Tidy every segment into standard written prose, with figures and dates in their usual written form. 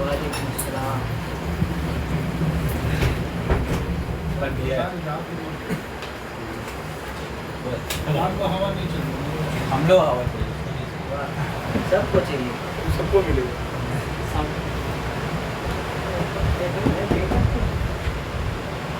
वालेकुम सलाम। आपको हवा नहीं चाहिए, हम लोग हवा चाहिए, सबको चाहिए। सबको मिलेगा।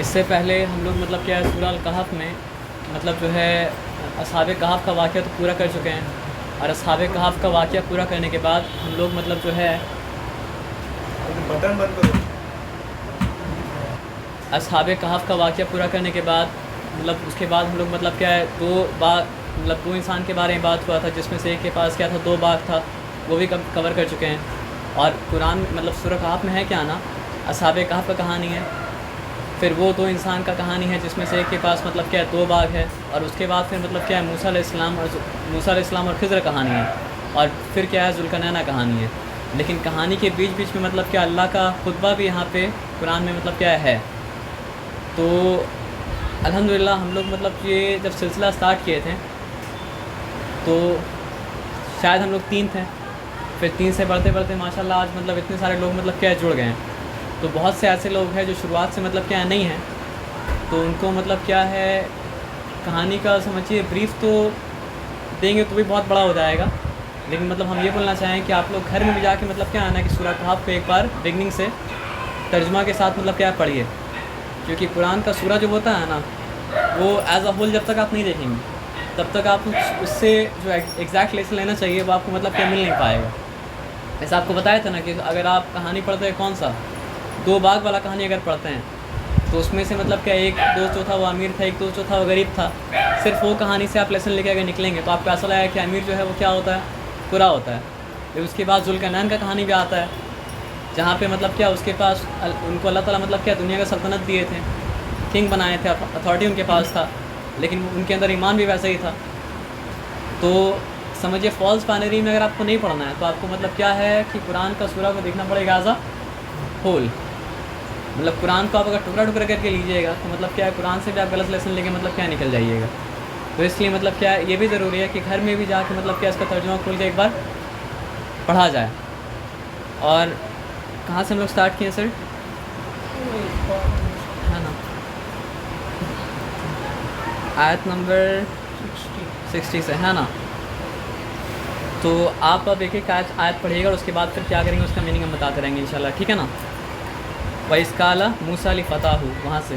इससे पहले हम लोग मतलब क्या है सूरह अल-कहफ में मतलब जो है असहाबे कहफ का वाक़या तो पूरा कर चुके हैं और असहाबे कहफ का वाक़या पूरा करने के बाद हम लोग मतलब जो है बटन बंद करो। असहाबे कहफ का वाक़या पूरा करने के बाद मतलब उसके बाद हम लोग मतलब क्या है दो इंसान के बारे में बात हुआ था जिसमें से एक के पास क्या था 2 बाघ था, वो भी कवर कर चुके हैं। और कुरान मतलब सूरह कहफ में है क्या ना असहाबे कहफ का कहानी है, फिर वो 2 इंसान का कहानी है जिसमें से एक के पास मतलब क्या है 2 बाघ है, और उसके बाद फिर मतलब क्या है मूसा अलैहिस्सलाम और खिज़र कहानी है, और फिर क्या है ज़ुल्करनैन कहानी है। लेकिन कहानी के बीच बीच में मतलब क्या अल्लाह का खुतबा भी यहाँ पे कुरान में मतलब क्या है। तो अल्हम्दुलिल्लाह हम लोग मतलब ये जब सिलसिला स्टार्ट किए थे तो शायद हम लोग 3 थे, फिर 3 से बढ़ते बढ़ते माशाल्लाह आज मतलब इतने सारे लोग मतलब क्या जुड़ गए हैं। तो बहुत से ऐसे लोग हैं जो शुरुआत से मतलब क्या नहीं हैं, तो उनको मतलब क्या है कहानी का समझिए ब्रीफ तो देंगे तो भी बहुत बड़ा हो जाएगा। लेकिन मतलब हम ये बोलना चाहें कि आप लोग घर में भी जाके मतलब क्या आना कि सूरह कहफ को एक बार बिगनिंग से तर्जुमा के साथ मतलब क्या पढ़िए, क्योंकि कुरान का सूरा जो होता है ना वो एज अ होल जब तक आप नहीं देखेंगे तब तक आप उससे जो एग्जैक्ट लेसन लेना चाहिए वो आपको मतलब क्या मिल नहीं पाएगा। ऐसा आपको बताया था ना कि अगर आप कहानी पढ़ते हैं कौन सा 2 बाघ वाला कहानी अगर पढ़ते हैं तो उसमें से मतलब क्या एक दोस्त जो था वो अमीर था, एक दोस्त जो था वो गरीब था, सिर्फ वो कहानी से आप लेसन लेके अगर निकलेंगे तो आपको ऐसा लगेगा कि अमीर जो है वो क्या होता है बुरा होता है। फिर उसके बाद ज़ुल्करनैन का कहानी भी आता है जहाँ पे मतलब क्या उसके पास उनको अल्लाह ताला मतलब क्या दुनिया का सल्तनत दिए थे, किंग बनाए थे, अथॉरिटी उनके पास था, लेकिन उनके अंदर ईमान भी वैसा ही था। तो समझिए फॉल्स बाइनरी में अगर आपको नहीं पढ़ना है तो आपको मतलब क्या है कि कुरान का सूरा को देखना पड़ेगा एज अ होल। मतलब कुरान को आप अगर टुकड़ा टुकड़ा करके लीजिएगा तो मतलब क्या है कुरान से भी आप गलत लेसन लेके मतलब क्या निकल जाइएगा। तो इसलिए मतलब क्या है ये भी ज़रूरी है कि घर में भी जाके मतलब क्या इसका तर्जुमा खोल के एक बार पढ़ा जाए। और कहाँ से हम लोग स्टार्ट किए सर? है ना आयत नंबर 60 से है ना। तो आप अब एक एक आयत पढ़िएगा और उसके बाद फिर क्या करेंगे उसका मीनिंग हम बताते रहेंगे इंशाल्लाह, ठीक है ना। वइज़ क़ाला मूसा लिफ़ताहु वहाँ से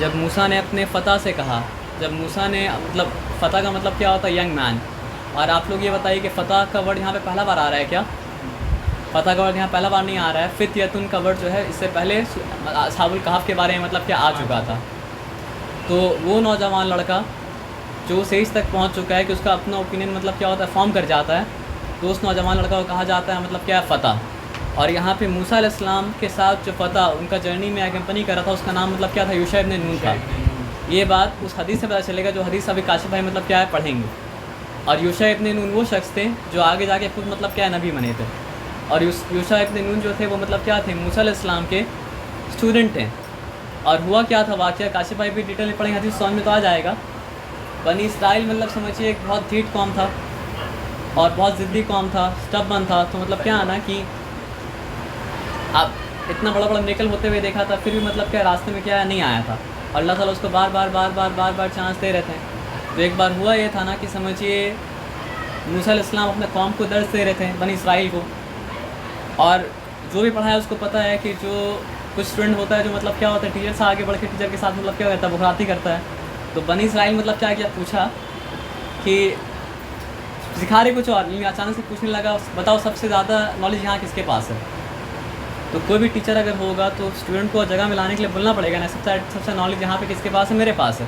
जब मूसा ने अपने फ़ता से कहा, जब मूसा ने मतलब फ़ता का मतलब क्या होता है? Young man. और आप लोग ये बताइए कि फ़ता का वर्ड यहाँ पे पहला बार आ रहा है क्या? फ़ता का वर्ड यहाँ पहला बार नहीं आ रहा है। फित्यतुन का वर्ड जो है इससे पहले असहाबुल कहफ के बारे में मतलब क्या आ चुका था। तो वो नौजवान लड़का जो स्टेज तक पहुंच चुका है कि उसका अपना ओपिनियन मतलब क्या होता है फॉर्म कर जाता है, तो उस नौजवान लड़का को कहा जाता है मतलब क्या है? फ़ता। और यहाँ पे मूसा अलैहिस्सलाम के साथ जो फ़ता उनका जर्नी में एक्म्पनी कर रहा था उसका नाम मतलब क्या था? यूशा इब्न नून था। ये बात उस हदीस से पता चलेगा जो हदीस अभी काशिफ भाई मतलब क्या है पढ़ेंगे। और यूशा इब्न नून वो शख्स थे जो आगे जाके खुद मतलब क्या है नबी बने थे। और यूशा इब्न नून जो थे वो मतलब क्या थे? मूसा अलैहिस्सलाम के स्टूडेंट थे। और हुआ क्या था वाक़या, काशिफ भाई भी डिटेल में पढ़ेंगे, हदीस समझ में तो आ जाएगा। बनी इसराइल मतलब समझिए एक बहुत ढीठ कौम था और बहुत ज़िद्दी कौम था, स्टबन था। तो मतलब क्या आना कि आप इतना बड़ा बड़ा निकल होते हुए देखा था फिर भी मतलब क्या रास्ते में क्या नहीं आया था। और अल्लाह ताला उसको बार बार चांस दे रहे थे। तो एक बार हुआ ये था ना कि समझिए मूसा अलैहिस्सलाम अपने कौम को दर्ज दे रहे थे, बनी इसराइल को। और जो भी पढ़ा है उसको पता है कि जो कुछ स्टूडेंट होता है जो मतलब क्या होता है टीचर से आगे बढ़ के टीचर के साथ मतलब क्या करता है? बुखराती करता है। तो बनी इसराइल मतलब क्या किया? पूछा कि सिखा रहे कुछ और, लेकिन अचानक से पूछने लगा बताओ सबसे ज़्यादा नॉलेज यहाँ किसके पास है? तो कोई भी टीचर अगर होगा तो स्टूडेंट को जगह में लाने के लिए बोलना पड़ेगा ना सबसे नॉलेज यहाँ पे किसके पास है? मेरे पास है।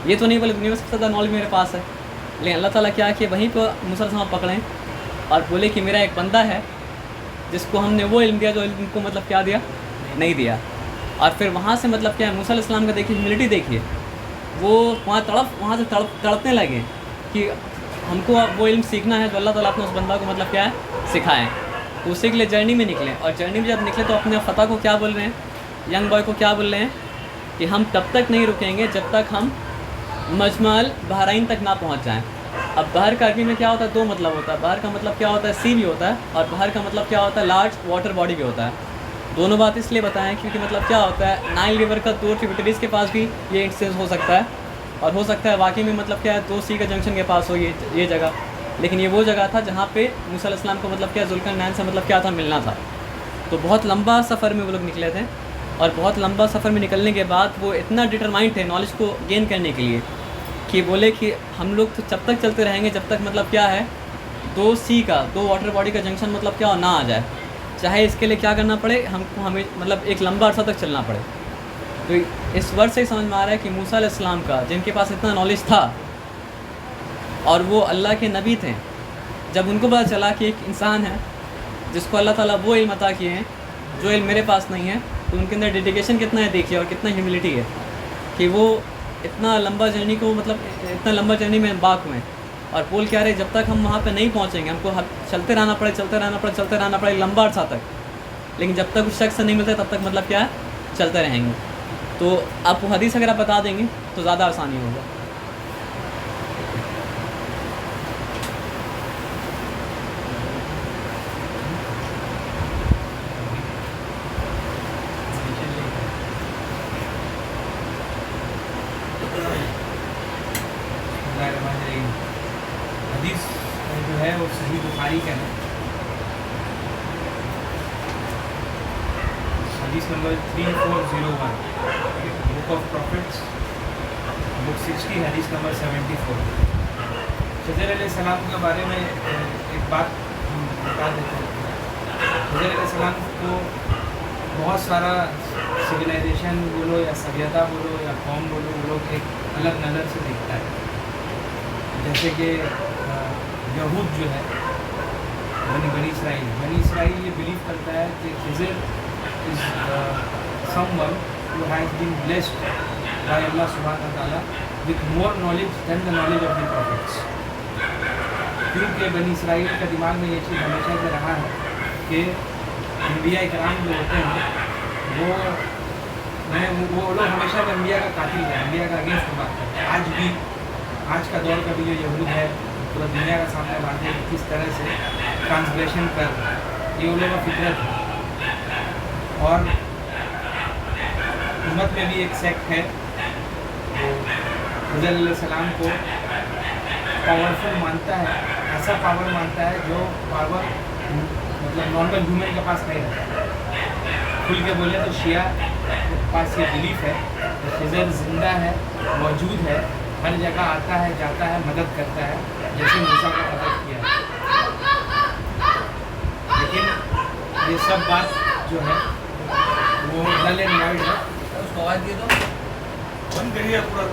ये तो नहीं बोले दुनिया में सबसे ज़्यादा नॉलेज मेरे पास है। लेकिन अल्लाह ताला क्या किया वहीं पर मूसा अलैहिस्सलाम पकड़ें और बोले कि मेरा एक बंदा है जिसको हमने वो इल्म दिया जो इल्म को मतलब क्या दिया नहीं दिया। और फिर वहाँ से मतलब क्या है मूसा अलैहिस्सलाम का देखिए ह्यूमिलिटी देखिए, वो वहाँ से तड़पने लगे कि हमको वो इल्म सीखना है जो अल्लाह ताला अपने उस बंदा को मतलब क्या है सिखाएं। तो उसी के लिए जर्नी में निकले। और जर्नी में जब निकले तो अपने फ़ता को क्या बोल रहे हैं? यंग बॉय को क्या बोल रहे हैं कि हम तब तक नहीं रुकेंगे जब तक हम मजमल बहराइन तक ना पहुँच जाएँ। अब बहर का अरबी में क्या होता है? दो मतलब होता है। बहर का मतलब क्या होता है? सी भी होता है, और बहर का मतलब क्या होता है? लार्ज वाटर बॉडी भी होता है। दोनों बात इसलिए बताएं क्योंकि मतलब क्या होता है नाइल रिवर का दो ट्रिब्यूटरीज़ के पास भी ये इंसिडेंस हो सकता है, और हो सकता है वाकई में मतलब क्या है दो सी का जंक्शन के पास हो ये जगह। लेकिन ये वो जगह था जहाँ पे मूसा अलैहिस्सलाम को मतलब क्या ज़ुल्करनैन से मतलब क्या था मिलना था। तो बहुत लंबा सफ़र में वो लोग निकले थे। और बहुत लंबा सफ़र में निकलने के बाद वो इतना डिटरमाइंड थे नॉलेज को गेन करने के लिए कि बोले कि हम लोग तो जब तक चलते रहेंगे जब तक मतलब क्या है दो वाटर बॉडी का जंक्शन मतलब क्या ना आ जाए, चाहे इसके लिए क्या करना पड़े हमें मतलब एक लंबा अर्सा तक चलना पड़े। तो इस वर्ड से ही समझ में आ रहा है कि मूसा अलैहिस्सलाम का जिनके पास इतना नॉलेज था और वो अल्लाह के नबी थे, जब उनको पता चला कि एक इंसान है जिसको अल्लाह ताला वो इल्म अता किए हैं जो इल्म मेरे पास नहीं है, तो उनके अंदर डेडिकेशन कितना है देखिए, और कितना ह्यूमिलिटी है कि वो इतना लंबा जर्नी को मतलब इतना लंबा जर्नी में बाक हुए। और बोल क्या रहे जब तक हम वहाँ पे नहीं पहुँचेंगे हमको चलते रहना पड़े लंबा अर्सा तक, लेकिन जब तक उस शख्स से नहीं मिलता तब तक मतलब क्या है चलते रहेंगे। तो आप वो हदीस अगर आप बता देंगे तो ज़्यादा आसानी होगा। हदीस जो है वो सही बुखारी का है, हदीस number 3401, book of profits, book 60, हदीस नंबर 74। खज़र अलैहिस्सलाम के बारे में एक बात हम बता देते हैं। खज़र अलैहिस्सलाम को बहुत सारा सिविलाइजेशन बोलो या सभ्यता बोलो या कौम बोलो, वो लोग एक अलग नज़र से देखता है। जैसे कि यहूद जो है बनी इसराइल ये बिलीव करता है कि Khizr is someone who has been blessed by Allah सुब्हानहू व तआला with more knowledge than the knowledge of the prophets. क्योंकि बनी इसराइल का दिमाग में ये चीज़ हमेशा से रहा है कि अंबिया इकराम जो होते हैं वो लोग हमेशा अंबिया का कातिल है, अंबिया का अगेंस्ट बात करते हैं। आज का दौर का भी जो यहूद है पूरा दुनिया का सामने बात है कि किस तरह से ट्रांसग्रेशन कर ये उन लोगों का फितरत है। और उम्मत में भी एक सेक्ट है जो खज़र अलैहिस्सलाम को पावरफुल मानता है, ऐसा पावर मानता है जो पावर मतलब नॉर्मल ह्यूमन के पास नहीं रहता। खुल के बोले तो शिया के पास ये बिलीफ है कि खिज़र ज़िंदा है, मौजूद है, हर जगह आता है, जाता है, मदद करता है, जैसे मूसा को मदद किया है। लेकिन ये सब बात जो है वो नल एंड वॉइड है। उसको आवाज दे दो। बंद करिए पूरा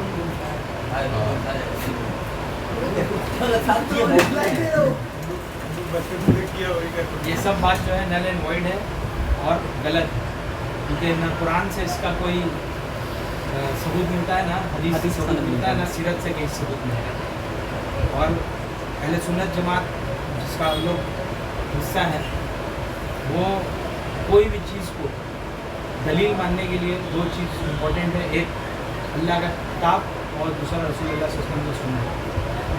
ये सब बात जो है नल एंड वॉइड है और गलत है, क्योंकि ना कुरान से इसका कोई सबूत मिलता है, ना हदीस से सबूत मिलता है, ना सीरत से कहीं सबूत मिलता है। और अहले सुन्नत जमात जिसका हम लोग हिस्सा है, वो कोई भी चीज़ को दलील मानने के लिए दो चीज़ इम्पोर्टेंट है, एक अल्लाह का किताब और दूसरा रसूलुल्लाह सल्लल्लाहु अलैहि वसल्लम का सुन्नत।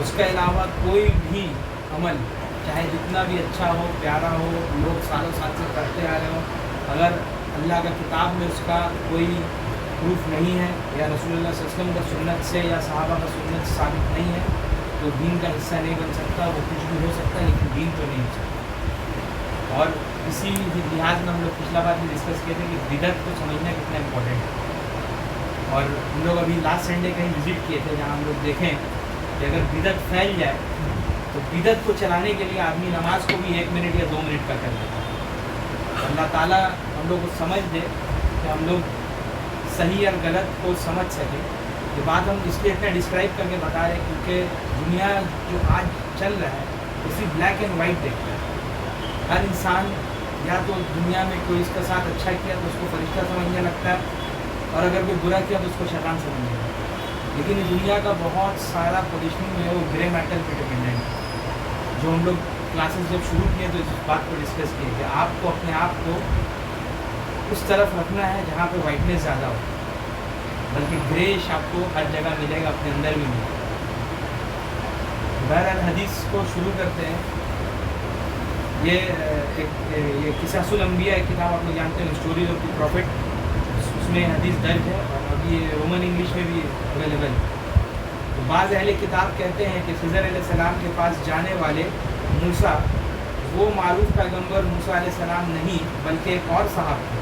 उसके अलावा कोई भी अमल चाहे जितना भी अच्छा हो, प्यारा हो, लोग सालों साल से करते आ रहे हो, अगर अल्लाह का किताब में उसका कोई प्रूफ नहीं है या रसूलुल्लाह सल्लल्लाहु अलैहि वसल्लम का सुन्नत से या सहाबा का सुन्नत से साबित नहीं है, तो दीन का हिस्सा नहीं बन सकता। वो कुछ भी हो सकता है लेकिन दीन तो नहीं हो सकता। और इसी लिहाज में हम लोग पिछला बार भी डिस्कस किए थे कि बिदअत को समझना कितना इम्पोर्टेंट है। और हम लोग अभी लास्ट संडे कहीं विज़िट किए थे जहाँ हम लोग देखें कि अगर बिदअत फैल जाए तो बिदअत को चलाने के लिए आदमी नमाज को भी 1 मिनट या 2 मिनट का कर देता है। अल्लाह ताला हम लोग को समझ दे कि हम लोग सही और गलत को समझ सके। ये बात हम इसलिए इतना डिस्क्राइब करके बता रहे हैं क्योंकि दुनिया जो आज चल रहा है उसी ब्लैक एंड वाइट देखता है। हर इंसान या तो दुनिया में कोई इसके साथ अच्छा किया तो उसको फरिश्ता समझने लगता है, और अगर कोई बुरा किया तो उसको शैतान समझने लगता है। लेकिन दुनिया का बहुत सारा पोजिशनिंग है वो ग्रे मैटर पे डिपेंडेंट है। जो हम लोग क्लासेस जब शुरू किए तो इस बात को डिस्कस किए कि आपको अपने आप को उस तरफ रखना है जहाँ पे वाइटनेस ज़्यादा हो, बल्कि ग्रेश आपको हर जगह मिलेगा, अपने अंदर भी मिलेगा। बहरहाल हदीस को शुरू करते हैं। ये किसासुल अंबिया एक किताब आप लोग जानते हैं, स्टोरीज ऑफ द प्रॉफिट, उसमें हदीस दर्ज है और अभी रोमन इंग्लिश में भी अवेलेबल है। तो बाज़ अहले किताब कहते हैं कि खिज़र अलैहिस्सलाम के पास जाने वाले मूसा वो मारूफ पैगंबर मूसा अलैहिस्सलाम नहीं बल्कि एक और साहब थे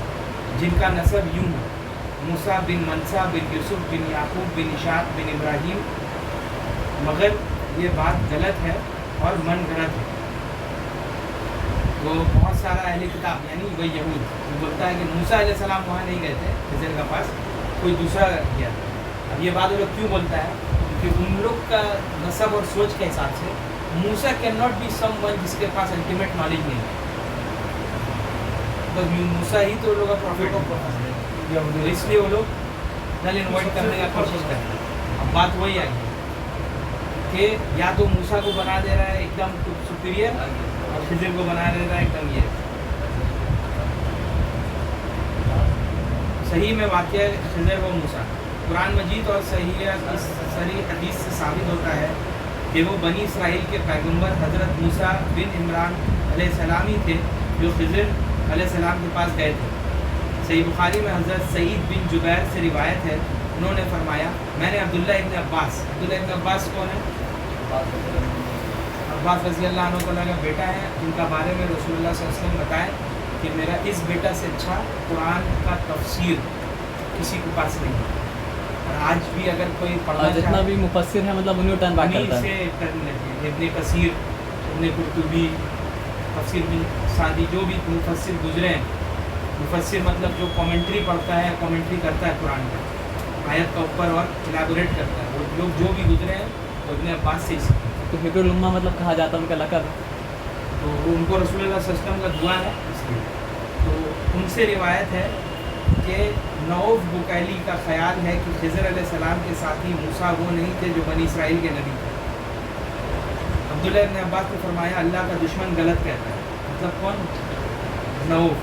जिनका नसब यूं है, मूसा बिन मनसा बिन यूसुफ बिन याकूब बिन इशाक बिन इब्राहीम, मगर ये बात गलत है और मन गलत है। तो बहुत सारा अहले किताब यानी वही यहूद वो बोलता है कि मूसा अलैहिस्सलाम वहाँ नहीं गए थे, खिज़र के पास कोई दूसरा गया। अब ये बात वो लोग क्यों बोलता है, क्योंकि उन लोग का नसब और सोच के हिसाब से मूसा कैन नॉट बी समवन जिसके पास अल्टीमेट नॉलेज नहीं है। बस मूसा ही तो लोग का प्रॉफिट है, इसलिए वो लोग नल इन्वाइट करने का कोशिश करते हैं। अब बात वही आई कि या तो मूसा को बना दे रहा है एकदम सुपीरियर और खिज़र को बना दे रहा है एकदम ये। सही में वाक़या खिज़र व मूसा कुरान मजीद और सही हदीस से साबित होता है कि वो बनी इसराइल के पैगंबर हज़रत मूसा बिन इमरान अलैहिस्सलाम ही थे जो खिज़र अलैहिस्सलाम के पास गए थे। सही बुखारी में हज़रत सईद बिन जुबैर से रिवायत है, उन्होंने फरमाया मैंने अब्दुल्ला इब्न अब्बास कौन है? अब्बास रज़ी अल्लाह अन्हु का बेटा है, जिनका बारे में रसूलुल्लाह सल्लल्लाहु अलैहि वसल्लम बताए कि मेरा इस बेटा से अच्छा कुरान का तफसीर किसी के पास नहीं है। और आज भी अगर कोई पढ़ना जितना भी मुफस्सिर है मतलब उन्हें टर्न बैक करता है। से टर्न लगे इब्न कसीर, इब्न कुर्तुबी, तफसीर बिन सादी, जो भी मुफस्सिर गुजरे हैं, मुफस्सिर मतलब जो कमेंट्री पढ़ता है, कमेंट्री करता है कुरान का, आयत का ऊपर और इलाबोरेट करता है, वो लोग जो भी गुजरे हैं वो इब्न अब्बास से ही सीखे। तो हिब्रुल उम्मा मतलब कहा जाता है, उनका लक़ब है, तो उनको रसूलुल्लाह सल्लल्लाहु अलैहि वसल्लम का दुआ है इसलिए। तो उनसे रिवायत है कि नौफ बुकैली का ख्याल है कि खिज़र अलैहिस्सलाम के साथी मूसा वो नहीं थे जो बनी इसराइल के नबी थे। अब्दुल्ला इब्न अब्बास ने फरमाया अल्लाह का दुश्मन गलत कहता है। मतलब कौन? नौफ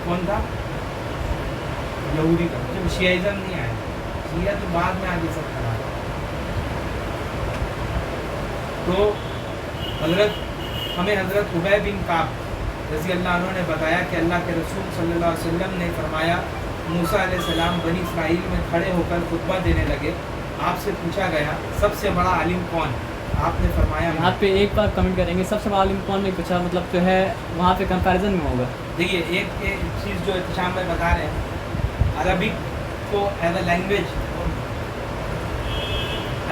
कौन था? यहूदी का। जब शियाइज़म नहीं आया, शिया तो बाद में आगे सब खड़ा। तो हमें हज़रत उबय बिन काब रज़ी अल्लाह अन्हु ने बताया कि अल्लाह के रसूल सल्लल्लाहु अलैहि वसल्लम ने फरमाया मूसा अलैहिस्सलाम बनी इसराइल में खड़े होकर खुतबा देने लगे। आपसे पूछा गया सबसे बड़ा आलिम कौन? आपने फरमाया यहाँ पे एक बार कमेंट करेंगे, सबसे वालिम कौन ने पूछा, मतलब जो है वहाँ पे कंपैरिजन में होगा। देखिए एक चीज़ जो इत्तेशाम भाई बता रहे हैं, अरबिक को एज अ लैंग्वेज,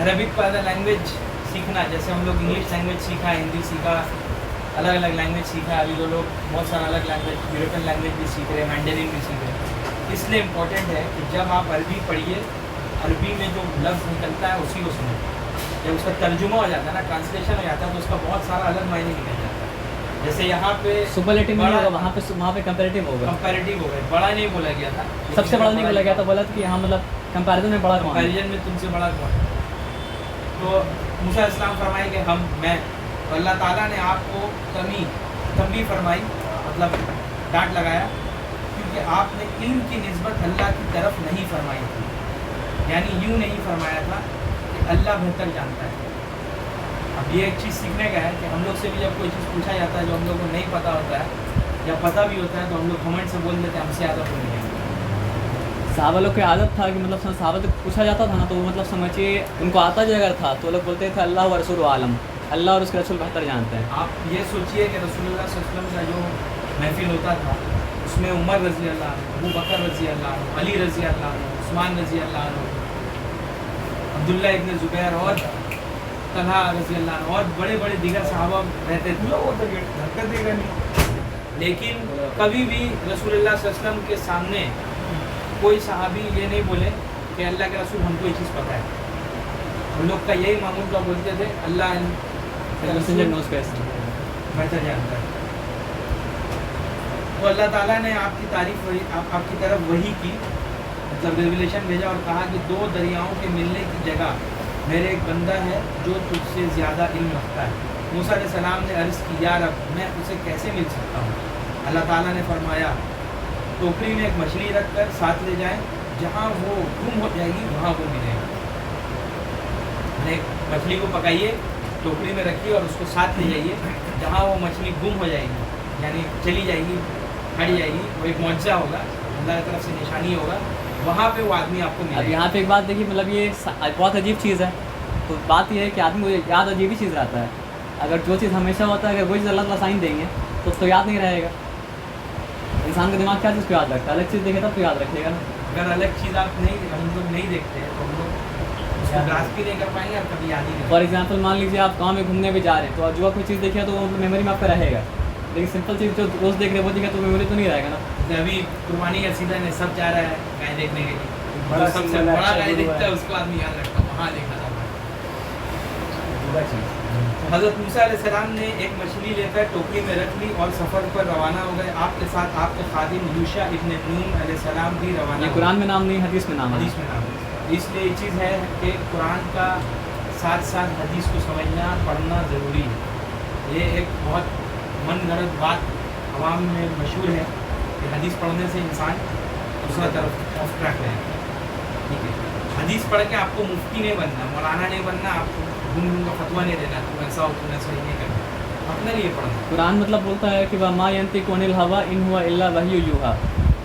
अरबिक को एज अ लैंग्वेज सीखना, जैसे हम लोग इंग्लिश लैंग्वेज सीखा, हिंदी सीखा, अलग अलग लैंग्वेज सीखा, अभी जो लोग बहुत सारा अलग लैंग्वेज, यूरोपियन लैंग्वेज भी सीख रहे हैं, मैंडरिन भी सीख रहे हैं। इसलिए इम्पोर्टेंट है कि जब आप अरबी पढ़िए, अरबी में जो लफ्ज़ निकलता है उसी को सुनें। जब उसका तर्जुमा हो जाता है ना, ट्रांसलेशन हो जाता है, तो उसका बहुत सारा अलग मायने निकल जाता है। जैसे यहाँ पे सुपरलेटिव नहीं होगा, वहाँ पे कंपैरेटिव होगा। कंपैरेटिव हो गए, बड़ा नहीं बोला गया था, सबसे बड़ा नहीं बोला गया था, बोला था कि यहाँ मतलब कंपैरिजन में बड़ा कौन है? कंपैरिजन में तुमसे बड़ा कौन है? तो मूसा इस्लाम फरमाए कि हम, मैं, तो अल्लाह ताला ने आपको तंबी फरमाई, मतलब डांट लगाया, क्योंकि आपने इल्म की निस्बत अल्लाह की तरफ नहीं फरमाई थी। यानी यूँ नहीं फरमाया था कि अल्लाह बेहतर जानता है। अब ये एक चीज़ सीखने का है कि हम लोग से भी जब कोई चीज़ पूछा जाता है जो हम लोग को नहीं पता होता है या पता भी होता है, तो हम लोग कमेंट से बोल देते हैं हमसे ज़्यादा कोई नहीं है। साहबा लोग की आदत था कि मतलब साहबा से पूछा जाता था ना, तो वो मतलब समझिए उनको आता जो अगर था तो लोग बोलते थे अल्लाह व रसूल आलम, अल्लाह और उसके रसूल बेहतर जानते हैं। आप ये सोचिए कि रसूलुल्लाह सल्लल्लाहु अलैहि वसल्लम का जो महफिल होता था उसमें उमर रज़ी अल्लाह अन्हु, अबू बकर रज़ी अल्लाह अन्हु, अली रज़ी अल्लाह अन्हु, उस्मान रज़ी अल्लाह अन्हु, अब्दुल्ला इब्न ज़ुबैर और तलहा रज़ी अल्लाह अन्हु और बड़े बड़े दीगर सहाबा रहते थे। लेकिन कभी भी रसूलुल्लाह सल्लल्लाहु अलैहि वसल्लम के सामने कोई सहाबी ये नहीं बोले कि अल्लाह के रसूल हमको ये चीज़ पता है। हम लोग का यही मामूल का बोलते थे, अल्लाह बेहतर जानता है। तो अल्लाह ताला ने आपकी तारीफ आपकी तरफ वही की, मतलब रेवलेशन भेजा और कहा कि दो दरियाओं के मिलने की जगह मेरे एक बंदा है जो तुझसे ज़्यादा इल्म रखता है। मूसा अलैहिस्सलाम ने अर्ज़ की, या रब, मैं उसे कैसे मिल सकता हूँ? अल्लाह ताला ने फरमाया, टोकरी में एक मछली रख कर साथ ले जाएं, जहाँ वो गुम हो जाएगी वहाँ वो मिलेगा। मैंने एक मछली को पकाइए, टोकरी में रखिए और उसको साथ ले जाइए, जहाँ वो मछली गुम हो जाएगी, यानी चली जाएगी, हट जाएगी, वो एक मौजज़ा होगा, अल्लाह की तरफ से निशानी होगा, वहाँ पे वो आदमी आपको मिलेगा। अब यहाँ पे एक बात देखिए, मतलब ये बहुत अजीब चीज़ है। तो बात ये है कि आदमी को याद अजीब ही चीज़ रहता है। अगर जो चीज़ हमेशा होता है, अगर वो चीज़ अल्लाह ताला साइन देंगे तो याद नहीं रहेगा। इंसान का दिमाग क्या चीज़ को याद रखता है? अलग चीज़ देखे तब तो याद रखेगा ना। अगर अलग चीज़ आप हम लोग नहीं देखते हैं तो हम लोग उसको ग्रास्प भी नहीं कर पाएंगे और कभी याद ही नहीं। फॉर एग्जाम्पल मान लीजिए आप गाँव में घूमने भी जा रहे हैं, तो जो कोई चीज़ देखिए तो मेमोरी में आपका रहेगा, लेकिन सिंपल चीज़ जो रोज़ देख रहे हैं वो दिखे तो मेमोरी तो नहीं रहेगा ना। अभी कुर्बानी का सीजन है, सब जा रहा है गाय देखने के लिए, बड़ा सबसे बड़ा गाय देखता है उसको आदमी याद रखता है, वहाँ देखना था। हज़रत मूसा अलैहिस्सलाम ने एक मछली लेकर टोकरी में रख ली और सफ़र पर रवाना हो गए। आपके साथ आपके खादिम यूशा इब्न नून अलैहिस्सलाम भी रवाना। ये कुरान में नाम नहीं, हदीस में नाम है। हदीस में नाम है। इसलिए ये चीज़ है कि कुरान का साथ साथ हदीस को समझना पढ़ना ज़रूरी है। ये एक बहुत मन गढ़ंत बात अवाम में मशहूर है कि हदीस पढ़ने से इंसान दूसरा तरफ ऑफ ट्रैक रहेगा। ठीक है, हदीस पढ़ के आपको मुफ्ती नहीं बनना, मौलाना नहीं बनना, आपको घूम का फतवा नहीं देना, तुम ऐसा हो तुम ऐसा नहीं करना, अपने लिए पढ़ना। कुरान मतलब बोलता है कि वमा यंतिकु अनिल हवा इन हुवा इल्ला वही यूहा,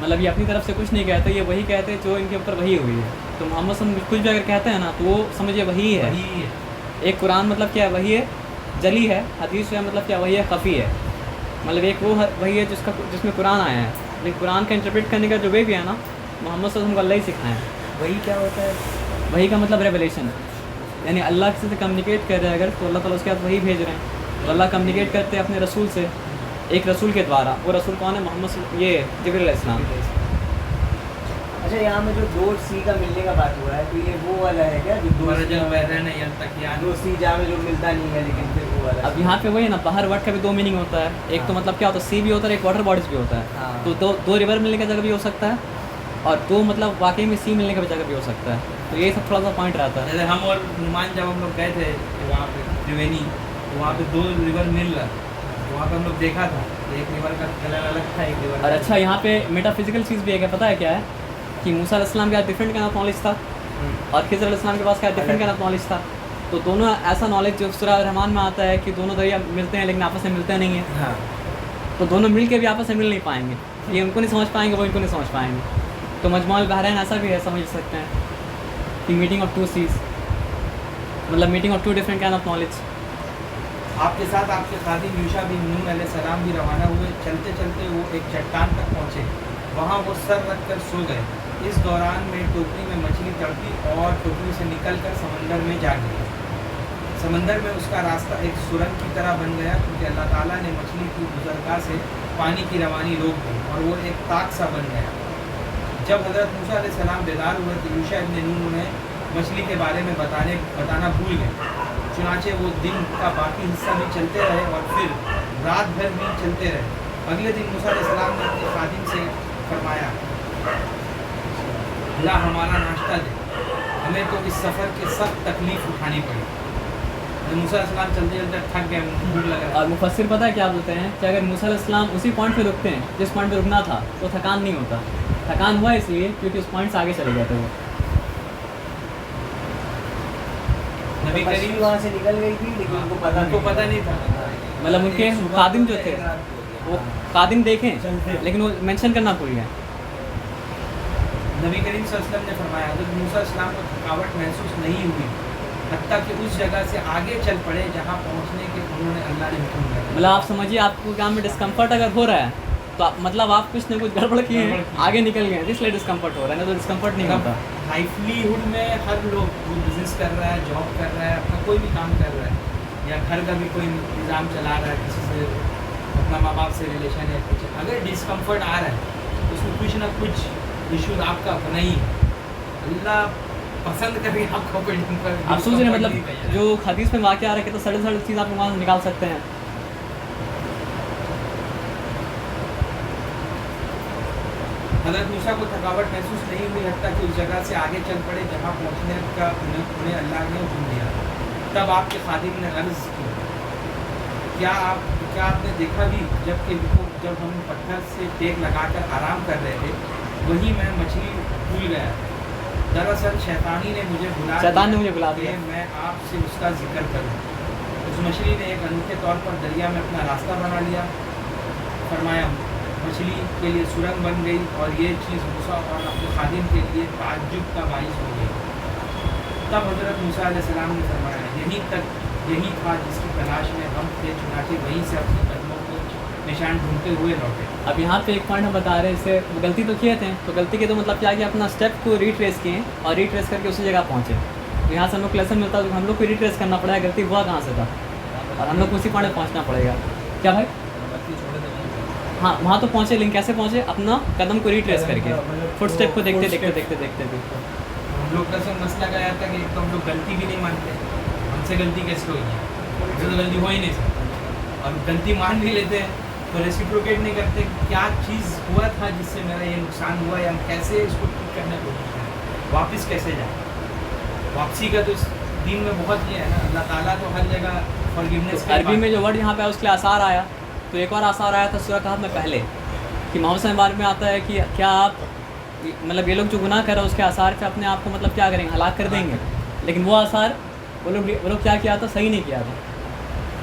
मतलब ये अपनी तरफ से कुछ नहीं कहते, ये वही कहते हैं जो इनके ऊपर वही हुई है। तो मोहम्मद सल्लल्लाहु अलैहि वसल्लम कुछ भी अगर कहते हैं ना तो वो समझिए वही है। एक कुरान मतलब क्या है, वही है जली है, हदीस है मतलब क्या, वही है खफ़ी है। मतलब एक वो वही है जिसमें कुरान आया है, लेकिन कुरान का इंटरप्रेट करने का जो वे भी है ना, मोहम्मद सल्लल्लाहु अलैहि वसल्लम को अल्लाह ही सिखाया है। वही क्या होता है? वही का मतलब रेवलेशन, यानी अल्लाह किसी से कम्युनिकेट कर रहे हैं अगर, तो अल्लाह ताला उसके साथ वही भेज रहे हैं। तो अल्लाह कम्युनिकेट करते हैं अपने रसूल से, एक रसूल के द्वारा। वो रसूल कौन है? मोहम्मद, ये जिब्रील अलैहिस्सलाम। अच्छा, यहाँ में जो दो सी का मिलने का बात हुआ है, तो ये वो वाला है क्या जो दो सी जहाँ में जो मिलता नहीं है, लेकिन फिर वो वाला। अब यहाँ पे वही है ना, बाहर वर्ड का भी दो मीनिंग होता है। एक तो मतलब क्या होता है, सी भी होता है, एक वाटर बॉडीज भी होता है। हाँ। तो दो रिवर मिलने की जगह भी हो सकता है, और दो मतलब वाकई में सी मिलने का भी जगह भी हो सकता है। तो ये सब थोड़ा सा पॉइंट रहता है। जैसे हम और नुमान जब हम लोग गए थे वहाँ पे त्रिवेणी, तो वहाँ पे दो रिवर मिल रहा, तो वहाँ पे हम लोग देखा था एक रिवर का कलर अलग था, एक रिवर। और अच्छा, यहाँ पे मेटाफिजिकल चीज़ भी है क्या, पता है क्या है कि मूसा अलैहिस्सलाम के पास डिफरेंट काइंड ऑफ नॉलेज था और खिज़र अलैहिस्सलाम के पास क्या डिफरेंट काइंड ऑफ नॉलेज था। तो दोनों ऐसा नॉलेज जो सूरह रहमान में आता है कि दोनों दरिया मिलते हैं लेकिन आपस में मिलते नहीं हैं। हाँ, तो दोनों मिल के भी आपस में मिल नहीं पाएंगे, ये उनको नहीं समझ पाएंगे, वो इनको नहीं समझ पाएंगे। तो मजमुअल बहरैन ऐसा भी है, समझ सकते हैं कि मीटिंग ऑफ टू सीज, मतलब meeting of two different kind of knowledge. आपके साथ आपके खादिम यूशा बिन नून अलैहिस्सलाम भी रवाना हुए। चलते चलते वो एक चट्टान तक पहुँचे, वहाँ वो सर रख कर सो गए। इस दौरान में टोकरी में मछली तड़पी और टोकरी से निकलकर समंदर में जा गिरी। समंदर में उसका रास्ता एक सुरंग की तरह बन गया, क्योंकि अल्लाह ताला ने मछली की गुज़रगाह से पानी की रवानी रोक दी और वो एक ताक सा बन गया। जब हज़रत मूसा अलैहिस्सलाम बेदार हुए तो यूशा इब्न नून उन्हें मछली के बारे में बताना भूल गए। चुनाचे वो दिन का बाकी हिस्सा भी चलते रहे और फिर रात भर भी चलते रहे। अगले दिन मूसा अलैहिस्सलाम ने अपने खादिम से फरमाया, अल्लाह हमारा नाश्ता दे, हमें तो इस सफ़र की सख्त तकलीफ़ उठानी पड़ी। तो मूसा अलैहिस्सलाम चलते चलते थक गए, भूख लग रहा। और मुफस्सिर पता है क्या बोलते हैं कि अगर मूसा अलैहिस्सलाम उसी पॉइंट पे रुकते हैं जिस पॉइंट पे रुकना था तो थकान नहीं होता। थकान हुआ इसलिए क्योंकि उस पॉइंट से आगे चले गए थे वो। नबी मछली करीम वहाँ से निकल गई थी लेकिन उनको पता नहीं था। मतलब उनके खादिम जो थे वो खादिम देखें लेकिन वो मेंशन करना भूल गए। नबी करीम सल्लल्लाहु अलैहि वसल्लम ने फरमाया, हज़रत मूसा अलैहिस्सलाम को थकावट महसूस नहीं हुई, हत्ता कि उस जगह से आगे चल पड़े जहाँ पहुँचने के उन्होंने अल्लाह ने हुक्म दिया। मतलब आप समझिए आपको काम में डिस्कम्फर्ट अगर हो रहा है तो आप मतलब आप कुछ न कुछ गड़बड़ किए हैं, आगे निकल गए हैं, इसलिए डिस्कम्फर्ट हो रहा है, ना तो डिस्कम्फर्ट नहीं होता। लाइवलीहुड में हर लोग बिजनेस कर रहा है, जॉब कर रहा है, अपना कोई भी काम कर रहा है या घर का भी कोई निज़ाम चला रहा है, किसी से अपना माँ बाप से रिलेशन है कुछ, अगर डिस्कम्फर्ट आ रहा है तो उसमें कुछ ना कुछ इशूज़ आपका अपना ही है। अल्लाह पसंद करें आपको कोई आप सोच रहे हैं मतलब जो हदीस में वाक़या आ रहा है तो सड़े सड़े चीज़ आप वहाँ से निकाल सकते हैं। हज़रत मूसा को थकावट महसूस नहीं हुई, हत्ता कि उस जगह से आगे चल पड़े जहाँ पहुँचने का उन्हें अल्लाह ने हुक्म दिया। तब आपके खादिम ने अर्ज़ की, क्या आपने देखा भी जब हम पत्थर से टेक लगाकर आराम कर रहे थे, वही मैं मछली भूल गया। दरअसल शैतान ने मुझे बुला दिया मैं आपसे उसका जिक्र करूँ। उस मछली ने एक अनूठे तौर पर दरिया में अपना रास्ता बना लिया। फरमाया, मछली के लिए सुरंग बन गई और ये चीज़ मूसा और अपने खादिम के लिए ताज्जुब का बाइस हो गई। तब हज़रत मूसा अलैहिस्सलाम ने फरमाया, यही था जिसकी तलाश में हम थे, चुनाचे वहीं से अपने कदमों को निशान ढूंढते हुए लौटे। अब यहाँ पे एक पॉइंट हम बता रहे हैं, इससे गलती तो किए थे, तो गलती के तो मतलब क्या कि अपना स्टेप को रिट्रेस किए और रिट्रेस करके उसी जगह पहुँचे। तो यहाँ से हम लोग लेसन मिलता है, तो हम लोग को रिट्रेस करना पड़ेगा गलती हुआ कहाँ से था और हम लोग को उसी पॉइंट पर पहुँचना पड़ेगा। क्या भाई? हाँ, वहाँ तो पहुँचे, लेकिन कैसे पहुँचे? अपना कदम को रिट्रेस करके, फुट स्टेप को देखते देखते। हम लोग का सब मसला क्या था कि एक तो हम लोग गलती भी नहीं मानते, हमसे गलती कैसे हुई है, हमसे तो गलती हो ही नहीं सकती, और गलती मान भी लेते हैं तो रेसिप्रोकेट नहीं करते क्या चीज़ हुआ था जिससे मेरा ये नुकसान हुआ, या हम कैसे इसको ठीक करने की कोशिश करें, वापस कैसे जाए। वापसी का तो इस दिन में बहुत ये है ना, अल्लाह ताला तो हर जगह फॉरगिवनेस। अरबी में जो वर्ड यहाँ पे उसके लिए आसार आया, तो एक और आसार आया था सूरह कहफ में पहले कि मोहम्मद के बारे में आता है कि क्या आप मतलब ये लोग जो गुनाह कर रहे हैं उसके आसार पे अपने आप को मतलब क्या करेंगे, हलाक कर देंगे। लेकिन वो आसार वो लोग क्या किया था, सही नहीं किया था,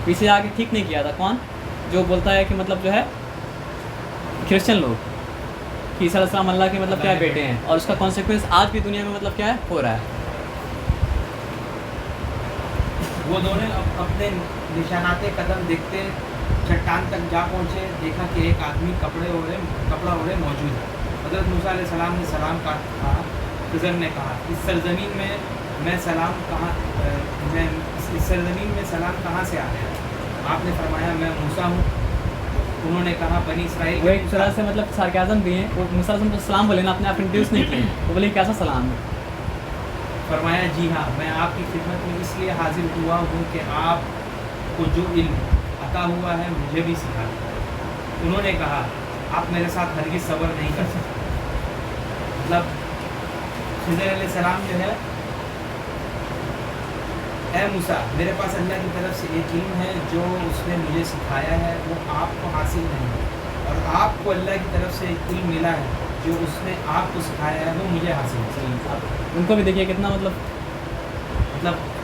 पीछे आके ठीक नहीं किया था। कौन? जो बोलता है कि मतलब जो है क्रिश्चियन लोग कि ईसा अलैहिस्सलाम अल्लाह के मतलब क्या बेटे हैं, और उसका कॉन्सिक्वेंस आज भी दुनिया में मतलब क्या है हो रहा है। वो दोनों अपने निशानाते कदम देखते चट्टान तक जा पहुँचे, देखा कि एक आदमी कपड़ा ओढ़े मौजूद है। हज़रत मूसा अलैहिस्सलाम ने सलाम कहा। खिज़र ने कहा, इस सरज़मीन में सलाम कहाँ से आ गया? आपने फरमाया, मैं मूसा हूँ। उन्होंने कहा, बनी इसराइल। वो एक तरह से मतलब सार्काज़म भी है, वो मूसा अलैहिस्सलाम सलाम बोले ना, अपने आप इंट्रोड्यूस नहीं किए, वो बोले कैसा सलाम है। फरमाया, जी हाँ, मैं आपकी खिदमत में इसलिए हाजिर हुआ हूँ कि आपको जो इल्म अता हुआ है मुझे भी सिखा। उन्होंने कहा, आप मेरे साथ हरगिज़ सब्र नहीं कर सकते। मतलब खिज़र अलैहिस्सलाम जो है, ऐ मूसा, मेरे पास अल्लाह की तरफ से एक इल्म है जो उसने मुझे सिखाया है, वो आपको हासिल नहीं है, और आपको अल्लाह की तरफ से एक इल्म मिला है जो उसने आपको सिखाया है, वो मुझे हासिल है। उनको भी देखिए कितना मतलब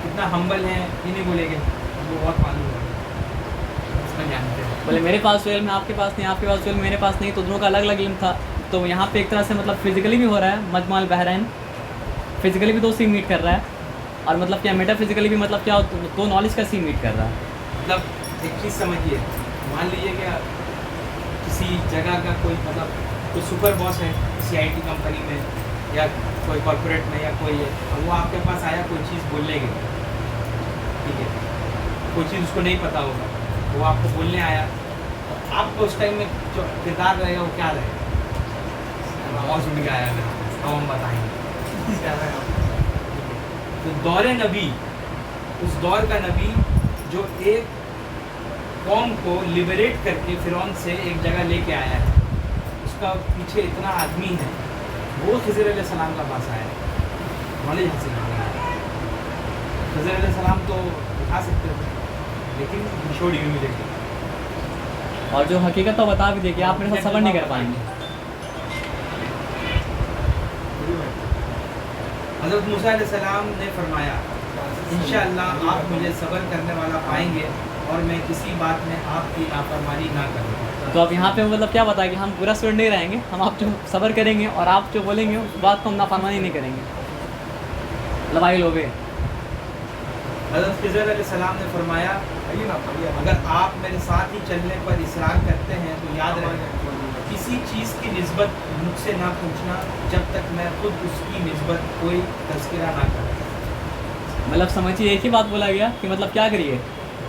कितना हम्बल है, ये नहीं बोलेंगे, वो बहुत मालूम है, उसमें जानते हैं। बोले मेरे पास जो इल्म है आपके पास नहीं, आपके पास जो इल्म मेरे पास नहीं, तो दोनों का अलग अलग इल्म था। तो यहाँ पे एक तरह से मतलब फिजिकली भी हो रहा है, मजमा अल बहरैन फिजिकली भी दो सीन मीट कर रहा है, और मतलब क्या मेटाफिजिकली भी मतलब क्या दो नॉलेज का सीन मीट कर रहा है। मतलब एक चीज़ समझिए, मान लीजिए कि किसी जगह का कोई मतलब कोई सुपर बॉस है किसी आईटी कंपनी में या कोई कॉर्पोरेट में या कोई है, और वो आपके पास आया कोई चीज़ बोलने के, ठीक है, कोई चीज़ उसको नहीं पता होगा, वो आपको बोलने आया, तो आपको उस टाइम में जो किरदार रहेगा वो क्या रहेगा? बॉस उठ के आया है, तो हम बताएंगे क्या रहेगा। तो दौरे नबी, उस दौर का नबी जो एक कौम को लिबरेट करके फिरौन से एक जगह लेके आया है, उसका पीछे इतना आदमी है, वो खिज़र अलैहिस्सलाम का पास आया है, नॉलेज हासिल करने आया है। खिज़र अलैहिस्सलाम तो दिखा सकते थे, लेकिन छोड़ ह्यूमिलिटी। और जो हकीकत तो बता भी देगी, आप मेरे साथ सब्र नहीं कर पाएंगे। हज़रत मूसा अलैहिस्सलाम ने फरमाया, इंशाअल्लाह आप मुझे सब्र करने वाला पाएंगे और मैं किसी बात में आपकी नाफरमानी ना करूँगा। तो अब यहाँ पे मतलब क्या बताया कि हम पूरा स्टूडेंट नहीं रहेंगे, हम आप जो सब्र करेंगे और आप जो बोलेंगे उस बात को हम नाफरमानी नहीं करेंगे। लवाइल हो गए। हज़रत खिज़र अलैहिस्सलाम ने फरमाया, अगर आप मेरे साथ ही चलने पर इसरार करते हैं तो याद रखें, किसी चीज़ की निस्बत मुझसे ना पूछना जब तक मैं खुद उसकी निस्बत कोई तज़किरा ना करूँ। मतलब समझिए एक ही बात बोला गया कि मतलब क्या करिए,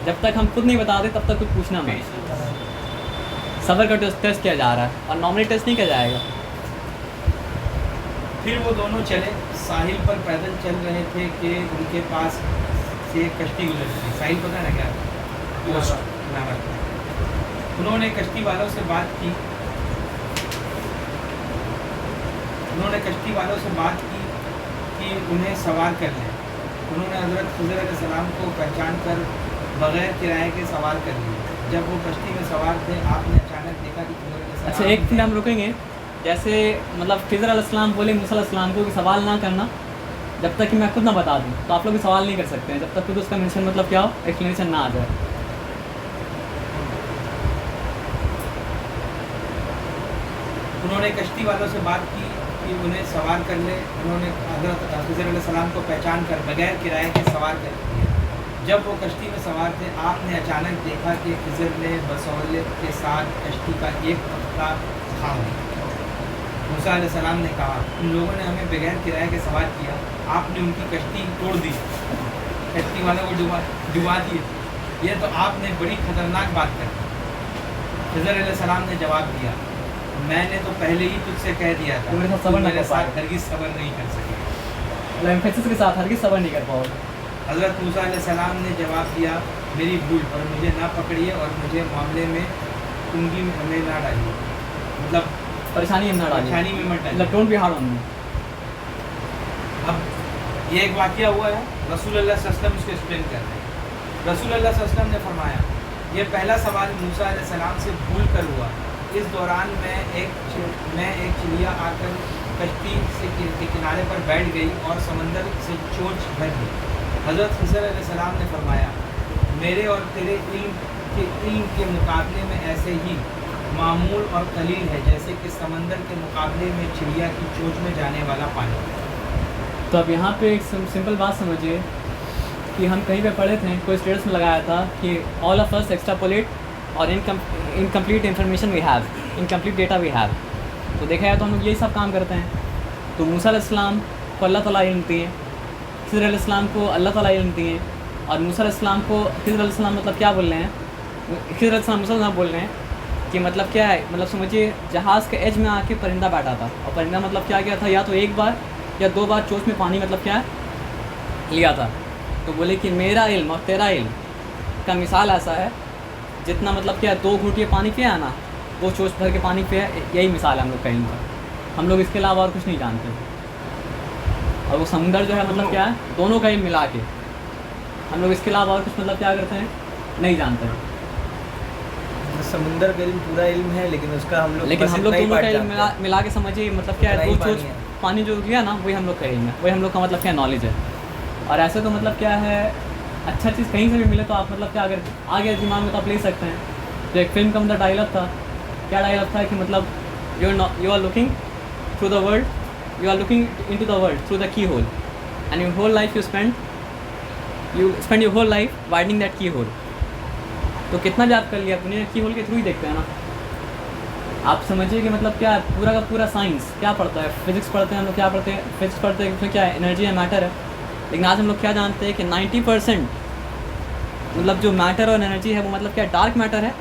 जब तक हम खुद नहीं बताते तब तक कुछ पूछना मत। सब्र का टेस्ट किया जा रहा है और नॉर्मली टेस्ट नहीं किया जाएगा। फिर वो दोनों चले, साहिल पर पैदल चल रहे थे कि उनके पास से एक कश्ती गुजर थी। साहिल पता है ना क्या? उन्होंने कश्ती वालों से बात की, कि उन्हें सवार कर लें। उन्होंने हज़रत खिज़र अलैहिस्सलाम को पहचान कर बग़ैर किराए के सवार कर लिए। जब वो कश्ती में सवार थे, आपने अचानक देखा कि खिज़र अलैहिस्सलाम। अच्छा एक फिर हम रुकेंगे, जैसे मतलब खिज़र अलैहिस्सलाम बोले मूसा अलैहिस्सलाम को कि सवाल ना करना जब तक कि मैं खुद ना बता दूँ, तो आप लोग भी सवाल नहीं कर सकते हैं जब तक खुद उसका मेंशन मतलब क्या हो, एक्सप्लेनेशन ना आ जाए। उन्होंने कश्ती वालों से बात की कि उन्हें सवार कर ले। उन्होंने हज़रत खिज़र अलैहिस्सलाम को पहचान कर बग़ैर किराए के सवार कर लिया। जब वो कश्ती में सवार थे, आपने अचानक देखा कि खिज़र ने बसौलियत के साथ कश्ती का एक तख्ता थाम लिया। मूसा अलैहिस्सलाम ने कहा, उन लोगों ने हमें बग़ैर किराए के सवार किया, आपने उनकी कश्ती तोड़ दी, कश्ती वालों को डुबा दिए, यह तो आपने बड़ी ख़तरनाक बात कर दी। खिज़र अलैहिस्सलाम ने जवाब दिया, मैंने तो पहले ही तुझसे कह दिया था, तुम मेरे साथ हरगिज़ सब्र नहीं कर सके। एम्फेसिस के साथ हरगिज़ सब्र नहीं कर पाओगे। हज़रत मूसा अलैहिस्सलाम ने जवाब दिया, मेरी भूल, और मुझे ना पकड़िए और मुझे मामले में कुंगी में ना डालिए, मतलब परेशानी में ना डालिए, परेशानी में मत डालिए। मतलब don't be hard on me. अब ये एक वाक़या हुआ है, रसूल अल्लाह सल्लल्लाहु अलैहि वसल्लम इसको एक्सप्लेन कर रहे हैं। रसूल अल्लाह सल्लल्लाहु अलैहि वसल्लम ने फरमाया, ये पहला सवाल मूसा अलैहिस्सलाम से भूल कर हुआ। इस दौरान मैं एक चिड़िया आकर कश्ती के किनारे पर बैठ गई और समंदर से चोंच भर ली। हज़रत खिज़र अलैहिस्सलाम ने फरमाया, मेरे और तेरे इल्म के मुकाबले में ऐसे ही मामूल और कलील है जैसे कि समंदर के मुकाबले में चिड़िया की चोंच में जाने वाला पानी। तो अब यहाँ पे एक सिंपल बात समझिए कि हम कहीं पे पढ़े थे, कोई स्टेटस में लगाया था कि ऑल ऑफ अस एक्स्ट्रापोलेट और incomplete information we have, incomplete data we have. तो देखा जाए तो हम लोग यही सब काम करते हैं। तो मूसा अलैहिस्सलाम को अल्लाह ताला इल्म दिए, खिज़र अलैहिस्सलाम को अल्लाह ताला इल्म दिए, और मूसा अलैहिस्सलाम को खिज़र अलैहिस्सलाम मतलब क्या बोल रहे हैं, खिज़र अलैहिस्सलाम मूसा अलैहिस्सलाम बोल रहे हैं कि मतलब क्या है, मतलब समझिए जहाज़ के एज में आके परिंदा बैठा था, और परिंदा मतलब क्या किया था, या तो एक बार या दो बार चोंच में पानी मतलब क्या लिया था। तो बोले कि मेरा इल्म और तेरा इल्म का मिसाल ऐसा है, जितना मतलब क्या 2 घूंट पानी पिया है ना, 2 चोंच भर के पानी पिया, यही मिसाल है हम लोग का इल्म का। हम लोग इसके अलावा और कुछ नहीं जानते। और वो समुंदर जो है मतलब क्या है, दोनों का इल्म मिला के हम लोग इसके अलावा और कुछ मतलब क्या करते हैं, नहीं जानते हैं। समुंदर का इल्म पूरा इल्म है, लेकिन उसका हम लोग दोनों का इल्म मिला के समझिए मतलब क्या है, 2 चोंच पानी जो लिया ना, वही हम लोग का इल्म है, वही हम लोग का मतलब क्या नॉलेज है। और ऐसे तो मतलब क्या है, अच्छा चीज़ कहीं से भी मिले तो आप मतलब क्या, अगर आ गया दिमाग में तो आप ले सकते हैं। तो एक फिल्म का मतलब डायलॉग था, क्या डायलॉग था कि मतलब you are looking through the world, you are looking into the world through the keyhole, and your whole life you spend your whole life widening that keyhole. तो कितना भी आप कर लिया, दुनिया की होल के थ्रू ही देखते हैं ना। आप समझिए कि मतलब क्या है, पूरा का पूरा साइंस क्या पढ़ता है, फिजिक्स पढ़ते हैं हम लोग, क्या पढ़ते हैं, फिजिक्स पढ़ते हैं, उसमें क्या है, एनर्जी है, मैटर है। लेकिन आज हम लोग क्या जानते हैं कि 90% मतलब जो मैटर और एनर्जी है वो मतलब क्या, डार्क मैटर है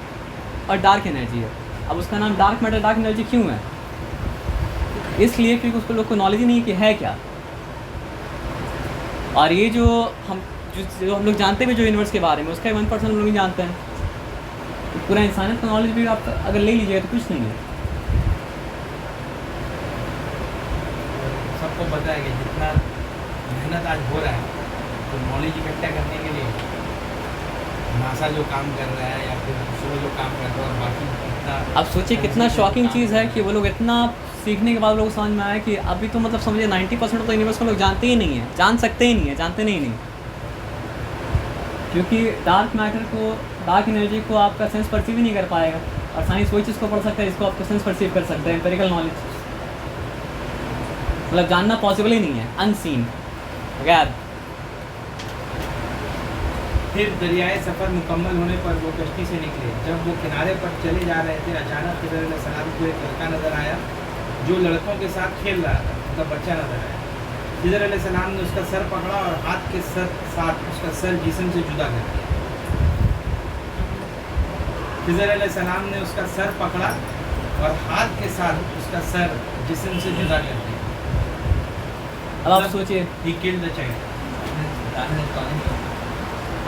और डार्क एनर्जी है। अब उसका नाम डार्क मैटर डार्क एनर्जी क्यों है? इसलिए क्योंकि उसको लोग को नॉलेज ही नहीं है कि है क्या। और ये जो हम लोग जानते भी जो यूनिवर्स के बारे में, उसका 1% हम लोग नहीं जानते हैं। तो पूरा इंसानियत का नॉलेज भी आप अगर ले लीजिएगा तो कुछ नहीं है। सबको पता है कि जितना मेहनत आज हो रहा है तो नॉलेज इकट्ठा करने के लिए नासा जो काम कर रहा है या फिर दूसरे जो काम कर रहा है, और बाकी इतना। अब सोचिए कितना शॉकिंग चीज़ है कि वो लोग इतना सीखने के बाद लोग समझ में आया कि अभी तो मतलब समझिए 90% तो यूनिवर्स को लोग जानते ही नहीं है, जान सकते ही नहीं है, जानते नहीं। क्योंकि डार्क मैटर को, डार्क एनर्जी को आपका सेंस परसीव ही नहीं कर पाएगा। और साइंस वही चीज़ को पढ़ सकता है जिसको आपको सेंस परसीव कर सकते हैं, एम्पेरिकल नॉलेज। मतलब जानना पॉसिबल ही नहीं है, अनसीन गैर। फिर दरियाए सफ़र मुकम्मल होने पर वो कश्ती से निकले। जब वो किनारे पर चले जा रहे थे, अचानक खिज़र अलैहिस्सलाम को एक लड़का नज़र आया जो लड़कों के साथ खेल रहा था, मतलब बच्चा नज़र आया। खिज़र अलैहिस्सलाम ने उसका सर पकड़ा और हाथ के साथ उसका सर जिस्म से जुदा कर दिया। खिज़र अलैहिस्सलाम ने उसका सर पकड़ा और हाथ के साथ उसका सर जिस्म से जुदा कर दिया। अब आप सोचिए, He killed the child.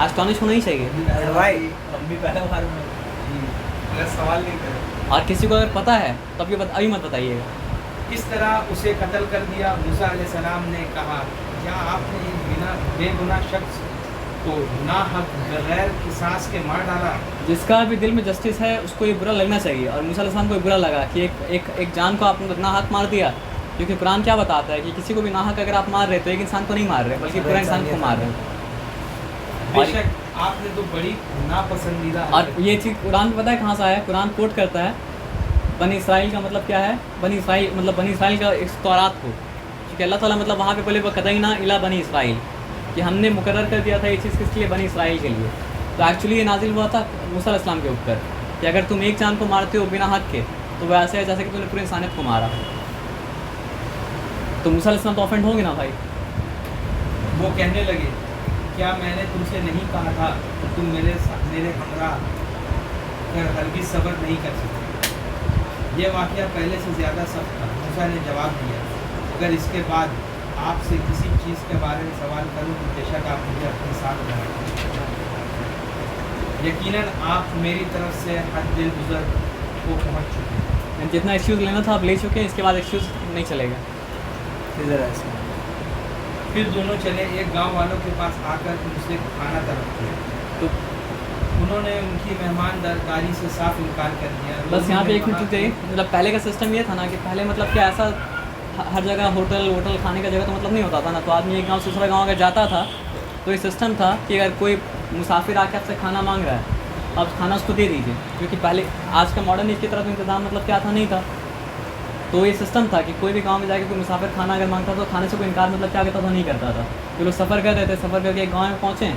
Astonish होना ही चाहिए। अरे भाई हम भी पहला बार में सवाल नहीं करे। और किसी को अगर पता है तो अभी मत बताइएगा। इस तरह उसे कत्ल कर दिया। मूसा अलैहिस्सलाम ने कहा, क्या आपने एक बिना बेगुनाह शख्स को नाहक बगैर किसास के मार डाला? जिसका भी दिल में जस्टिस है उसको ये बुरा लगना चाहिए। और मूसा अलैहिस्सलाम को ये बुरा लगा कि एक जान को आपने नाहक मार दिया। क्योंकि कुरान क्या बताता है कि किसी को भी नाहक अगर आप मार रहे तो एक इंसान को नहीं मार रहे बल्कि पूरा इंसान को मार रहे हैं। बेशक आपने तो बड़ी नापसंदीदा। और ये चीज़ कुरान में पता है कहाँ से आया? कुरान कोट करता है बनी इसराइल का मतलब क्या है, बनी इसराइल मतलब बनी इसराइल का इस तौरात को, क्योंकि अल्लाह ताला मतलब वहाँ पे बोले वक़दैना इला बनी इसराइल, कि हमने मुकर्रर कर दिया था ये चीज़ किसके लिए, बनी इसराइल के लिए। तो एक्चुअली ये नाजिल हुआ था मूसा अलैहिस्सलाम के ऊपर कि अगर तुम एक जान को मारते हो बिना हक के तो वो ऐसे है जैसे कि तुमने पूरी इंसानियत को मारा। तो मूसा अलैहिस्सलाम तो ऑफेंड होंगे ना भाई। वो कहने लगे, क्या मैंने तुमसे नहीं कहा था कि तुम मेरे हमरा कर हरगिज़ सब्र नहीं कर सकते? यह वाक़या पहले से ज़्यादा सख्त था। मूसा ने जवाब दिया, अगर इसके बाद आपसे किसी चीज़ के बारे में सवाल करूं तो बेशक आप मुझे अपने साथ रहें। यकीनन आप मेरी तरफ से हद दिल गुज़र को पहुँच चुके हैं। जितना एक्सक्यूज़ लेना था आप ले चुके हैं, इसके बाद एक्सक्यूज़ नहीं चलेगा। फिर दोनों चले एक गांव वालों के पास आकर उनसे खाना तलब किया, तो उन्होंने उनकी मेहमानदारी से साफ इनकार कर दिया। बस यहाँ पे एक मिनट रुकिए। मतलब पहले का सिस्टम ये था ना कि पहले मतलब क्या ऐसा हर जगह होटल खाने का जगह तो मतलब नहीं होता था ना। तो आदमी एक गांव से दूसरा गांव अगर जाता था तो ये सिस्टम था कि अगर कोई मुसाफिर आके आपसे खाना मांग रहा है आप खाना उसको दे दीजिए, क्योंकि पहले आज का मॉडर्न एज की तरह तो इंतज़ाम मतलब क्या था, नहीं था। तो ये सिस्टम था कि कोई भी गांव में जाके कोई मुसाफिर खाना अगर मांगता तो खाने से कोई इनकार मतलब क्या करता था, नहीं करता था। तो लोग सफ़र कर रहे थे, सफ़र करके एक गाँव में पहुँचे,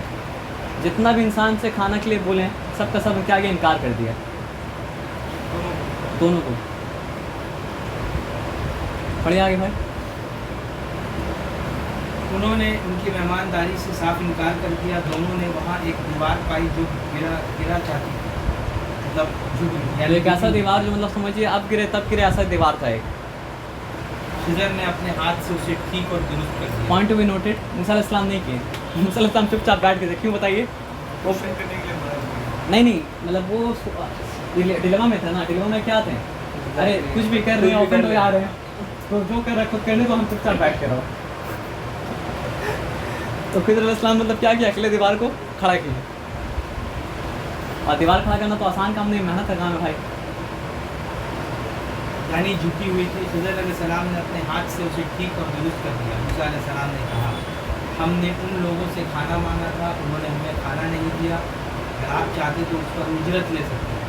जितना भी इंसान से खाना के लिए बोलें सबका सब क्या आगे इनकार कर दिया, दोनों को। पढ़िए आगे भाई। उन्होंने उनकी मेहमानदारी से साफ इनकार कर दिया। दोनों ने वहाँ एक दीवार पाई जो गिरा चाहती थी, मतलब एक ऐसा दीवार जो मतलब समझिए अब गिरे तब गिरे ऐसा दीवार था एक। खिज़र ने अपने हाथ से उसे ठीक और दुरुस्त कर दिया। पॉइंट टू बी नोटेड, मूसा अलैहिस्सलाम नहीं किए। मूसा अलैहिस्सलाम चुपचाप बैठ के थे। क्यों बताइए? वो नहीं मतलब वो डिलेमा में था ना। डिलेमा में क्या थे, अरे कुछ भी कर रहे हैं, ऑफेंड हो जा रहे हैं, तो जो कर रहे खुद करने तो हम चुपचाप बैठ के रहो। तो खिज़र अलैहिस्सलाम मतलब क्या किया, अकेले दीवार को खड़ा किया। और दीवार खड़ा करना तो आसान काम नहीं, मेहनत का काम है भाई। यानी झुकी हुई थी। खिज़र अलैहिस्सलाम ने अपने हाथ से उसे ठीक और दुरुस्त कर दिया। मूसा अलैहिस्सलाम ने कहा, हमने उन लोगों से खाना मांगा था, उन्होंने हमें खाना नहीं दिया, अगर आप चाहते तो उस पर उजरत ले सकते हैं।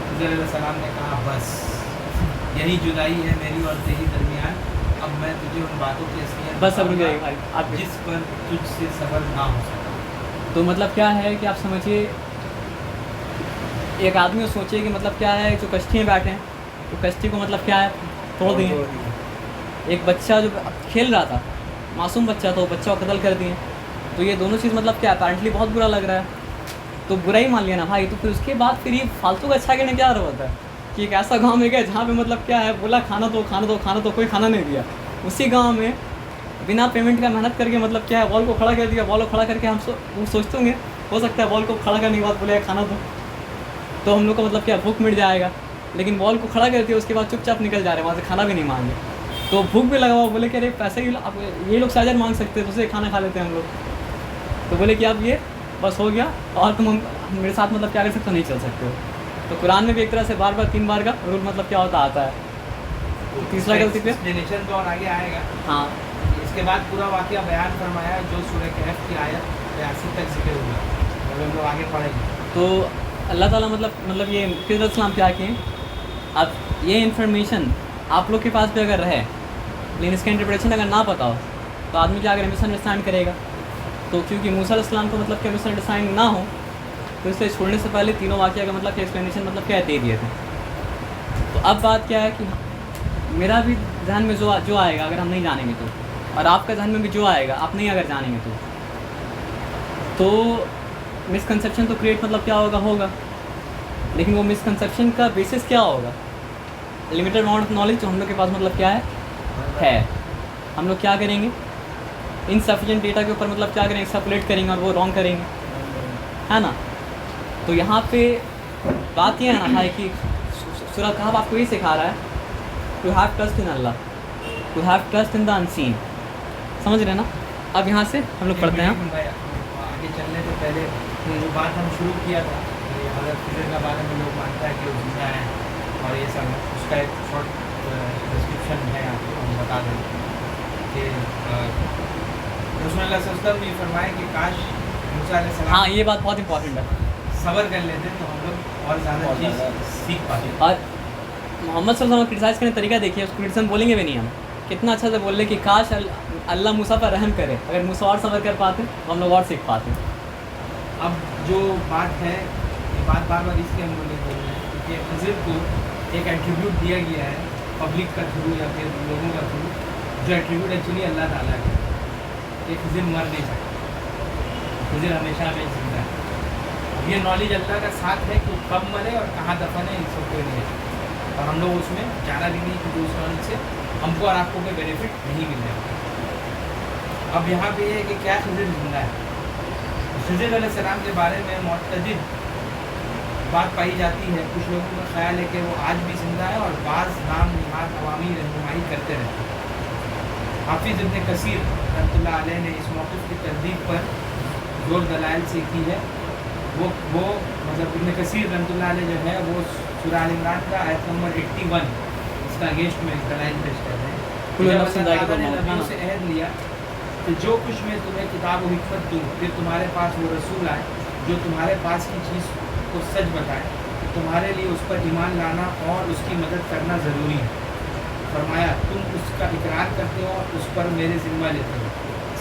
खिज़र अलैहिस्सलाम ने कहा, बस यही जुदाई है मेरी और तेरी दरमियान। अब मैं तुझे उन बातों की असलियत बस अब रुक जाइए भाई आप। जिस पर तुझसे सब्र ना हो सका। तो मतलब क्या है कि आप समझिए एक आदमी सोचे कि मतलब क्या है, जो कश्ती में बैठे हैं तो कश्ती को मतलब क्या है तोड़ दिए। एक बच्चा जो खेल रहा था, मासूम बच्चा था, वो बच्चा को कत्ल कर दिए। तो ये दोनों चीज़ मतलब क्या अपेरेंटली बहुत बुरा लग रहा है, तो बुरा ही मान लिया ना भाई। तो फिर उसके बाद फिर ये फालतू का अच्छा करने क्या जरूरत है कि एक ऐसा गाँव में गए जहाँ पे मतलब क्या है, बोला खाना दो खाना दो खाना दो, कोई खाना नहीं दिया। उसी गाँव में बिना पेमेंट का मेहनत करके मतलब क्या है, बॉल को खड़ा कर दिया। बॉल को खड़ा करके हम वो सोचते होंगे, हो सकता है बॉल को खड़ा करने के बाद बोले खाना दो, तो हम लोग को मतलब क्या भूख मिट जाएगा। लेकिन बॉल को खड़ा कर दिया, उसके बाद चुपचाप निकल जा रहे हैं वहाँ से, खाना भी नहीं मांगे। तो भूख भी लगा हुआ, बोले कि अरे पैसे ही अब ये लोग शायद मांग सकते हैं, तो उसे खाना खा लेते हैं हम लोग। तो बोले कि अब ये बस हो गया और तुम मेरे साथ मतलब क्या कर सकते हो, नहीं चल सकते हो। तो कुरान में भी एक तरह से बार बार 3 बार का रूल मतलब क्या होता आता है। तीसरा गलती पे एक्सप्लेनेशन तो और आगे आएगा। हाँ, इसके बाद पूरा वाक़या बयान फरमाया जो सूरह कहफ की आयत 82 तक जिक्र हुआ, और हम लोग आगे पढ़ेंगे। तो अल्लाह ताला मतलब ये खिज़र अलैहिस्सलाम क्या किए, अब ये इन्फॉर्मेशन आप लोग के पास भी अगर रहे लेकिन इसका इंटरप्रिटेशन अगर ना पता हो तो आदमी क्या करें, मिसअंडरस्टैंड करेगा। तो क्योंकि मूसा अलैहिस्सलाम को मतलब क्या मिसअंडरस्टैंडिंग ना हो, तो इसलिए छोड़ने से पहले तीनों वाक़या का मतलब क्या एक्सप्लेनेशन मतलब क्या दे दिए थे। तो अब बात क्या है कि मेरा भी जहन में जो आएगा अगर हम नहीं जानेंगे तो, और आपका जहन में भी जो आएगा आप नहीं अगर जानेंगे तो मिसकंसेप्शन तो क्रिएट मतलब क्या होगा। लेकिन वो मिसकंसेप्शन का बेसिस क्या होगा, लिमिटेड अमाउंट ऑफ नॉलेज जो हम लोग के पास मतलब क्या है। हम लोग क्या करेंगे, इनसफिशिएंट डेटा के ऊपर मतलब क्या करेंगे, एक्सट्रपलेट करेंगे और वो रॉन्ग करेंगे, है ना। तो यहाँ पे बात ये है ना भाई कि सूरह कहफ आपको ये सिखा रहा है to have trust in Allah, to have trust in the unseen. समझ रहे ना। अब यहाँ से हम लोग पढ़ते हैं। आगे चलने से पहले जो बात हम शुरू किया था, ये हज़रत खिज़र के बारे में लोग मानता है कि वो जिंदा हैं और ये सब है, उसका एक शॉर्ट डिस्क्रिप्शन है आपको हम बता दें कि रसूलुल्लाह सल्लल्लाहु अलैहि वसल्लम ने फरमाया कि काश मूसा अलैहिस्सलाम हाँ, ये बात बहुत इंपॉर्टेंट है, सब्र कर लेते तो हम लोग और ज़्यादा चीज़ सीख पाते। और मोहम्मद सल्लल्लाहु अलैहि वसल्लम क्रिटिसाइज़ करने का तरीका देखिए, उसको क्रिटिसिज्म बोलेंगे भी नहीं हम, कितना अच्छा से बोल रहे कि काश अल्लाह मूसा पर रहम करे, अगर मूसा और सब्र कर पाते तो हम लोग और सीख पाते। अब जो बात है, ये बात बार बार इसलिए हम लोग बोल रहे हैं क्योंकि खिज़र को एक एट्रीब्यूट दिया गया है पब्लिक का थ्रू या फिर लोगों का थ्रू, जो एट्रीब्यूट एक्चुअली अल्लाह ताला का है। ये खिज़र मर नहीं सकता, खिज़र हमेशा हमें जिंदा है। अब ये नॉलेज अल्लाह का साथ है कि वो कब मरे और कहाँ दफन है, इस सब कोई नहीं है, और हम लोग उसमें जाना भी नहीं क्योंकि उस नॉलेज से हमको और आपको कोई बेनिफिट नहीं मिल जाता। अब यहाँ पे ये है कि क्या खिज़र जिंदा है। खिज़र अलैहिस्सलाम के बारे में मुतअद्दिद बात पाई जाती है। कुछ लोगों का ख्याल है कि वो आज भी जिंदा है और बाज़ नाम निहाद अवामी रहनुमाई करते रहते हैं। हाफिज़ इब्न कसीर रहमतुल्लाह अलैह ने इस मौक़िफ़ की तरदीद पर जोर दलाइल से की है। वो मतलब इब्न कसीर रहमतुल्लाह अलैह जो है वो सूरह आल इमरान का आयत नंबर 81 इसका अगेंस्ट में दलाइल पेश कर रहे हैं। नबियों से अहद लिया कि जो कुछ मैं तुम्हें किताब और हिकमत दूँ, फिर तुम्हारे पास वो रसूल आए जो तुम्हारे पास की चीज़ को सच बताए, तो तुम्हारे लिए उस पर ईमान लाना और उसकी मदद करना ज़रूरी है। फरमाया तुम उसका इकरार करते हो और उस पर मेरे ज़िम्मा लेते हो।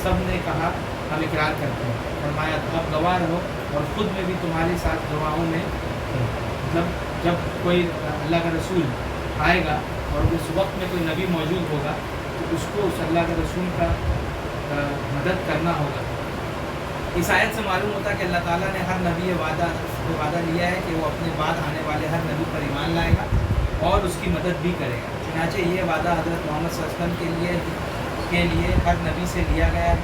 सब ने कहा हम इकरार करते हैं। फरमाया तो अब गवाह रहो और ख़ुद में भी तुम्हारे साथ गवाहों में, मतलब जब कोई अल्लाह का रसूल आएगा और उस वक्त में कोई नबी मौजूद होगा तो उसको उस अल्लाह के रसूल का मदद करना होगा। इस आयत से मालूम होता है कि अल्लाह ताला ने हर नबी वादा लिया है कि वो अपने बाद आने वाले हर नबी पर ईमान लाएगा और उसकी मदद भी करेगा। चुनांचे ये वादा हज़रत मोहम्मद सल्लल्लाहु अलैहि वसल्लम के लिए हर नबी से लिया गया है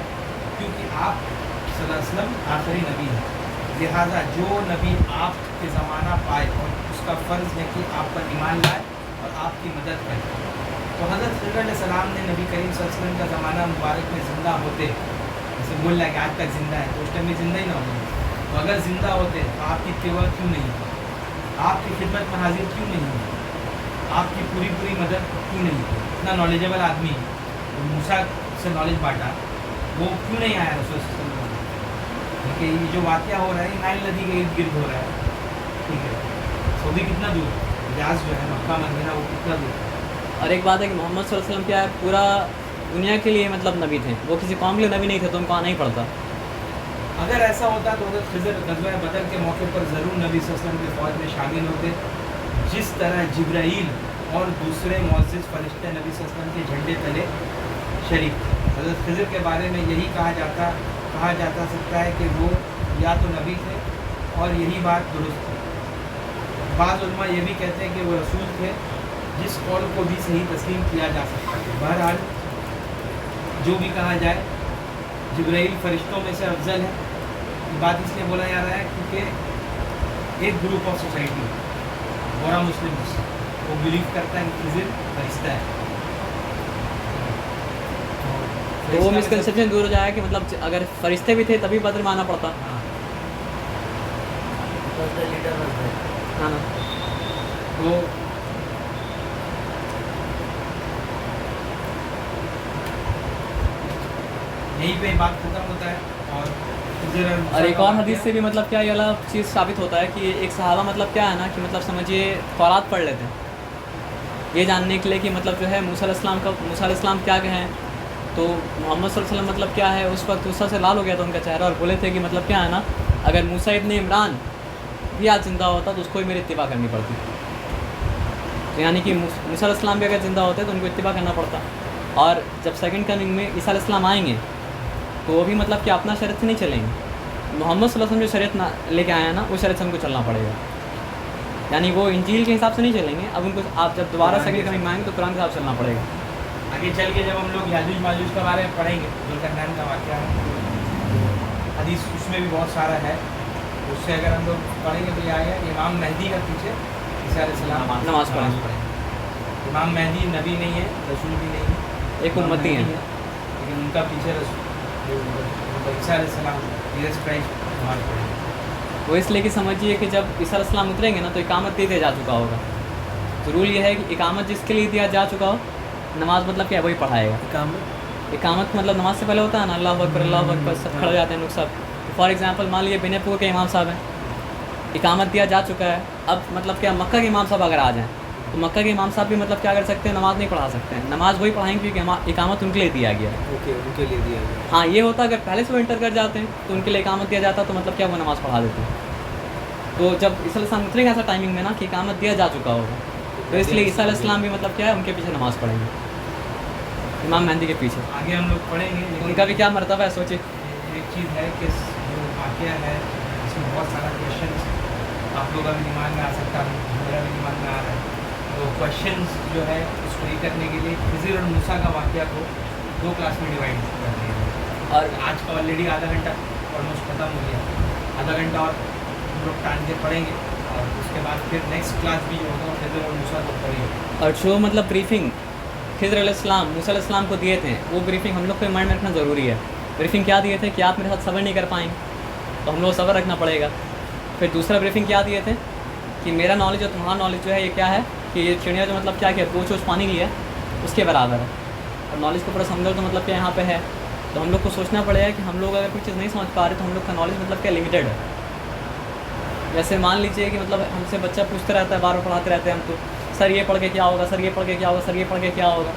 क्योंकि आप सल्लल्लाहु अलैहि वसल्लम आखिरी नबी हैं। लिहाजा जो नबी आपके ज़माना पाए और उसका फ़र्ज़ है कि आप पर ईमान लाए और आपकी मदद करें। तो हज़रत खिज़र अलैहिस्सलाम ने नबी करीम सल्लल्लाहु अलैहि वसल्लम का ज़माना मुबारक में ज़िंदा होते, जैसे बोल रहा है कि आज तक ज़िंदा है, तो उस टाइम में ज़िंदा ही ना होते। तो अगर ज़िंदा होते तो आपकी इत्तिबा क्यों नहीं हुई, आपकी खिदमत में हाजिर क्यों नहीं हुई, आपकी पूरी मदद क्यों नहीं हुई। इतना नॉलेजेबल आदमी तो मूसा से नॉलेज बांटा, वो क्यों नहीं आया रसूल सल्लल्लाहु अलैहि वसल्लम। कि ये जो वाक़या हो रहा है नाइल नदी के इर्द गिर्द हो रहा है, ठीक है। सऊदी कितना दूर है, हिजाज़ जो है मक्का मदीना वो कितना दूर है। और एक बात है कि मोहम्मद सल्लल्लाहु अलैहि वसल्लम क्या है, पूरा दुनिया के लिए मतलब नबी थे, वो किसी कौम के लिए नबी नहीं थे, तो उनको आना ही पड़ता। अगर ऐसा होता तो हज़रत खिज़र ग़ज़वा बदर के मौके पर ज़रूर नबी सल्लल्लाहु अलैहि वसल्लम की फ़ौज में शामिल होते, जिस तरह जिब्राईल और दूसरे मुअज़्ज़िज़ फ़रिश्ते नबी सल्लल्लाहु अलैहि वसल्लम के झंडे तले शरीक थे। हज़रत खिज़र के बारे में यही कहा जाता सकता है कि वो या तो नबी थे और यही बात दुरुस्त है। बाज़ उलमा ये भी कहते हैं कि वो रसूल थे, जिस कौल को भी सही तस्लीम किया जा सकता है। बहरहाल जो भी कहा जाए, जिब्राईल फरिश्तों में से अफजल है। ये बात इसलिए बोला जा रहा है क्योंकि एक ग्रुप ऑफ सोसाइटी गोरा मुस्लिम वो बिलीव करता है कि खिज़र फरिश्ता है। तो वो मिसकंसेप्शन दूर हो जाएगा कि मतलब अगर फरिश्ते भी थे तभी बद्र माना पड़ता। हाँ, हाँ ना। तो यहीं पे बात खत्म होता है। और एक और हदीस से भी मतलब क्या ये वाला चीज़ साबित होता है कि एक सहाबा मतलब क्या है ना कि मतलब समझिए तौरात पढ़ लेते हैं ये जानने के लिए कि मतलब जो है मूसा अलैहिस्सलाम क्या कहें। तो मोहम्मद सल्लल्लाहु अलैहि वसल्लम मतलब क्या है उस वक्त गुस्सा से लाल हो गया था उनका चेहरा और बोले थे कि मतलब क्या है ना अगर मूसा इब्न इमरान भी आज ज़िंदा होता तो उसको ही मेरी इत्तिबा करनी पड़ती। तो यानी कि मूसा अलैहिस्सलाम भी अगर ज़िंदा होते तो उनको इत्तिबा करना पड़ता। और जब सेकंड कमिंग में ईसा अलैहिस्सलाम आएंगे तो वो भी मतलब कि अपना शरीयत से नहीं चलेंगे। मोहम्मद सल्लल्लाहु अलैहि वसल्लम जो शरीयत ना लेके आया ना वो शरीयत से हमको चलना पड़ेगा। यानी वो इंजील के हिसाब से नहीं चलेंगे। अब उनको आप जब दोबारा सेकंड कमिंग में आएंगे तो कुरान के हिसाब से चलना पड़ेगा। आगे चल के जब हम लोग याजूज माजूज के बारे में पढ़ेंगे, जुल्करनैन का वाक़या है, हदीस उसमें भी बहुत सारा है। उससे अगर हम लोग पढ़ेंगे तो ये आएगा कि इमाम मेहदी का पीछे ईसा अलैहिस्सलाम नमाज़ पढ़ेंगे। इमाम मेहदी नबी नहीं है, रसूल भी नहीं है, एक उम्मती हैं, लेकिन उनका पीछे ईसा अलैहिस्सलाम जीसस क्राइस्ट नमाज़ पढ़ेंगे। वो इसलिए कि समझिए कि जब ईसा अलैहिस्सलाम उतरेंगे ना तो इकामत दे दिया जा चुका होगा। तो रूल ये है कि इकामत जिसके लिए दिया जा चुका हो, नमाज मतलब क्या वही पढ़ाएगा। इकामत मतलब नमाज से पहले होता है ना अल्लाह अकबर सब खड़े हो जाते हैं लोग सब। फॉर एग्जांपल मान लीजिए बेनीपुर के इमाम साहब हैं, इकामत दिया जा चुका है। अब मतलब क्या मक्का के इमाम साहब अगर आ जाएँ तो मक्का के इमाम साहब भी मतलब क्या कर सकते हैं, नमाज़ नहीं पढ़ा सकते हैं। नमाज़ वही पढ़ाएंगे क्योंकि इकामत उनके लिए दिया गया है। ओके, उनके लिए दिया गया। हाँ, ये होता अगर पहले से वो इंटर कर जाते हैं तो उनके लिए इकामत दिया जाता तो मतलब क्या वो नमाज़ पढ़ा देते हैं। तो जब ईसा अलैहिस्सलाम उतरेंगे ऐसा टाइमिंग में ना कि इकामत दिया जा चुका होगा, तो इसलिए ईसा अलैहिस्सलाम भी मतलब क्या है उनके पीछे नमाज़ पढ़ेंगे, इमाम मेहदी के पीछे। आगे हम लोग पढ़ेंगे, लेकिन उनका भी क्या मर्तबा है सोचिए। एक चीज़ है कि जो वाक़या है इसमें बहुत सारा क्वेश्चन आप लोगों का भी दिमाग में आ सकता है, मेरा भी दिमाग में आ रहा है। तो क्वेश्चन जो है उसको ये करने के लिए खिज़र और मूसा का वाक़या को 2 क्लास में डिवाइड कर दिया। और आज का ऑलरेडी आधा घंटा ऑलमोस्ट ख़त्म हो गया। आधा घंटा और हम लोग टान के पढ़ेंगे और उसके बाद फिर नेक्स्ट क्लास भी जो होगा खिज़र और मूसा को पढ़ेंगे। और जो मतलब ब्रीफिंग खिज़र अलैहिस्सलाम मूसा अलैहिस्सलाम को दिए थे वो ब्रीफिंग हम लोग को माइंड में रखना ज़रूरी है। ब्रीफिंग क्या दिए थे कि आप मेरे साथ सब्र नहीं कर पाएंगे तो हम लोग सब्र रखना पड़ेगा। फिर दूसरा ब्रीफिंग क्या दिए थे कि मेरा नॉलेज और तुम्हारा नॉलेज जो है ये क्या है कि ये चिड़िया जो मतलब क्या किया पोछ वोछ पानी लिया उसके बराबर है। और नॉलेज को पूरा समझो तो मतलब क्या यहाँ पे है। तो हम लोग को सोचना पड़ेगा कि हम लोग अगर कोई चीज़ नहीं समझ पा रहे तो हम लोग का नॉलेज मतलब क्या लिमिटेड है। जैसे मान लीजिए कि मतलब हमसे बच्चा पूछते रहता है, बार बार पढ़ाते रहते हैं हम तो सर ये पढ़ के क्या होगा, सर ये पढ़ के क्या होगा, सर ये पढ़ के क्या होगा।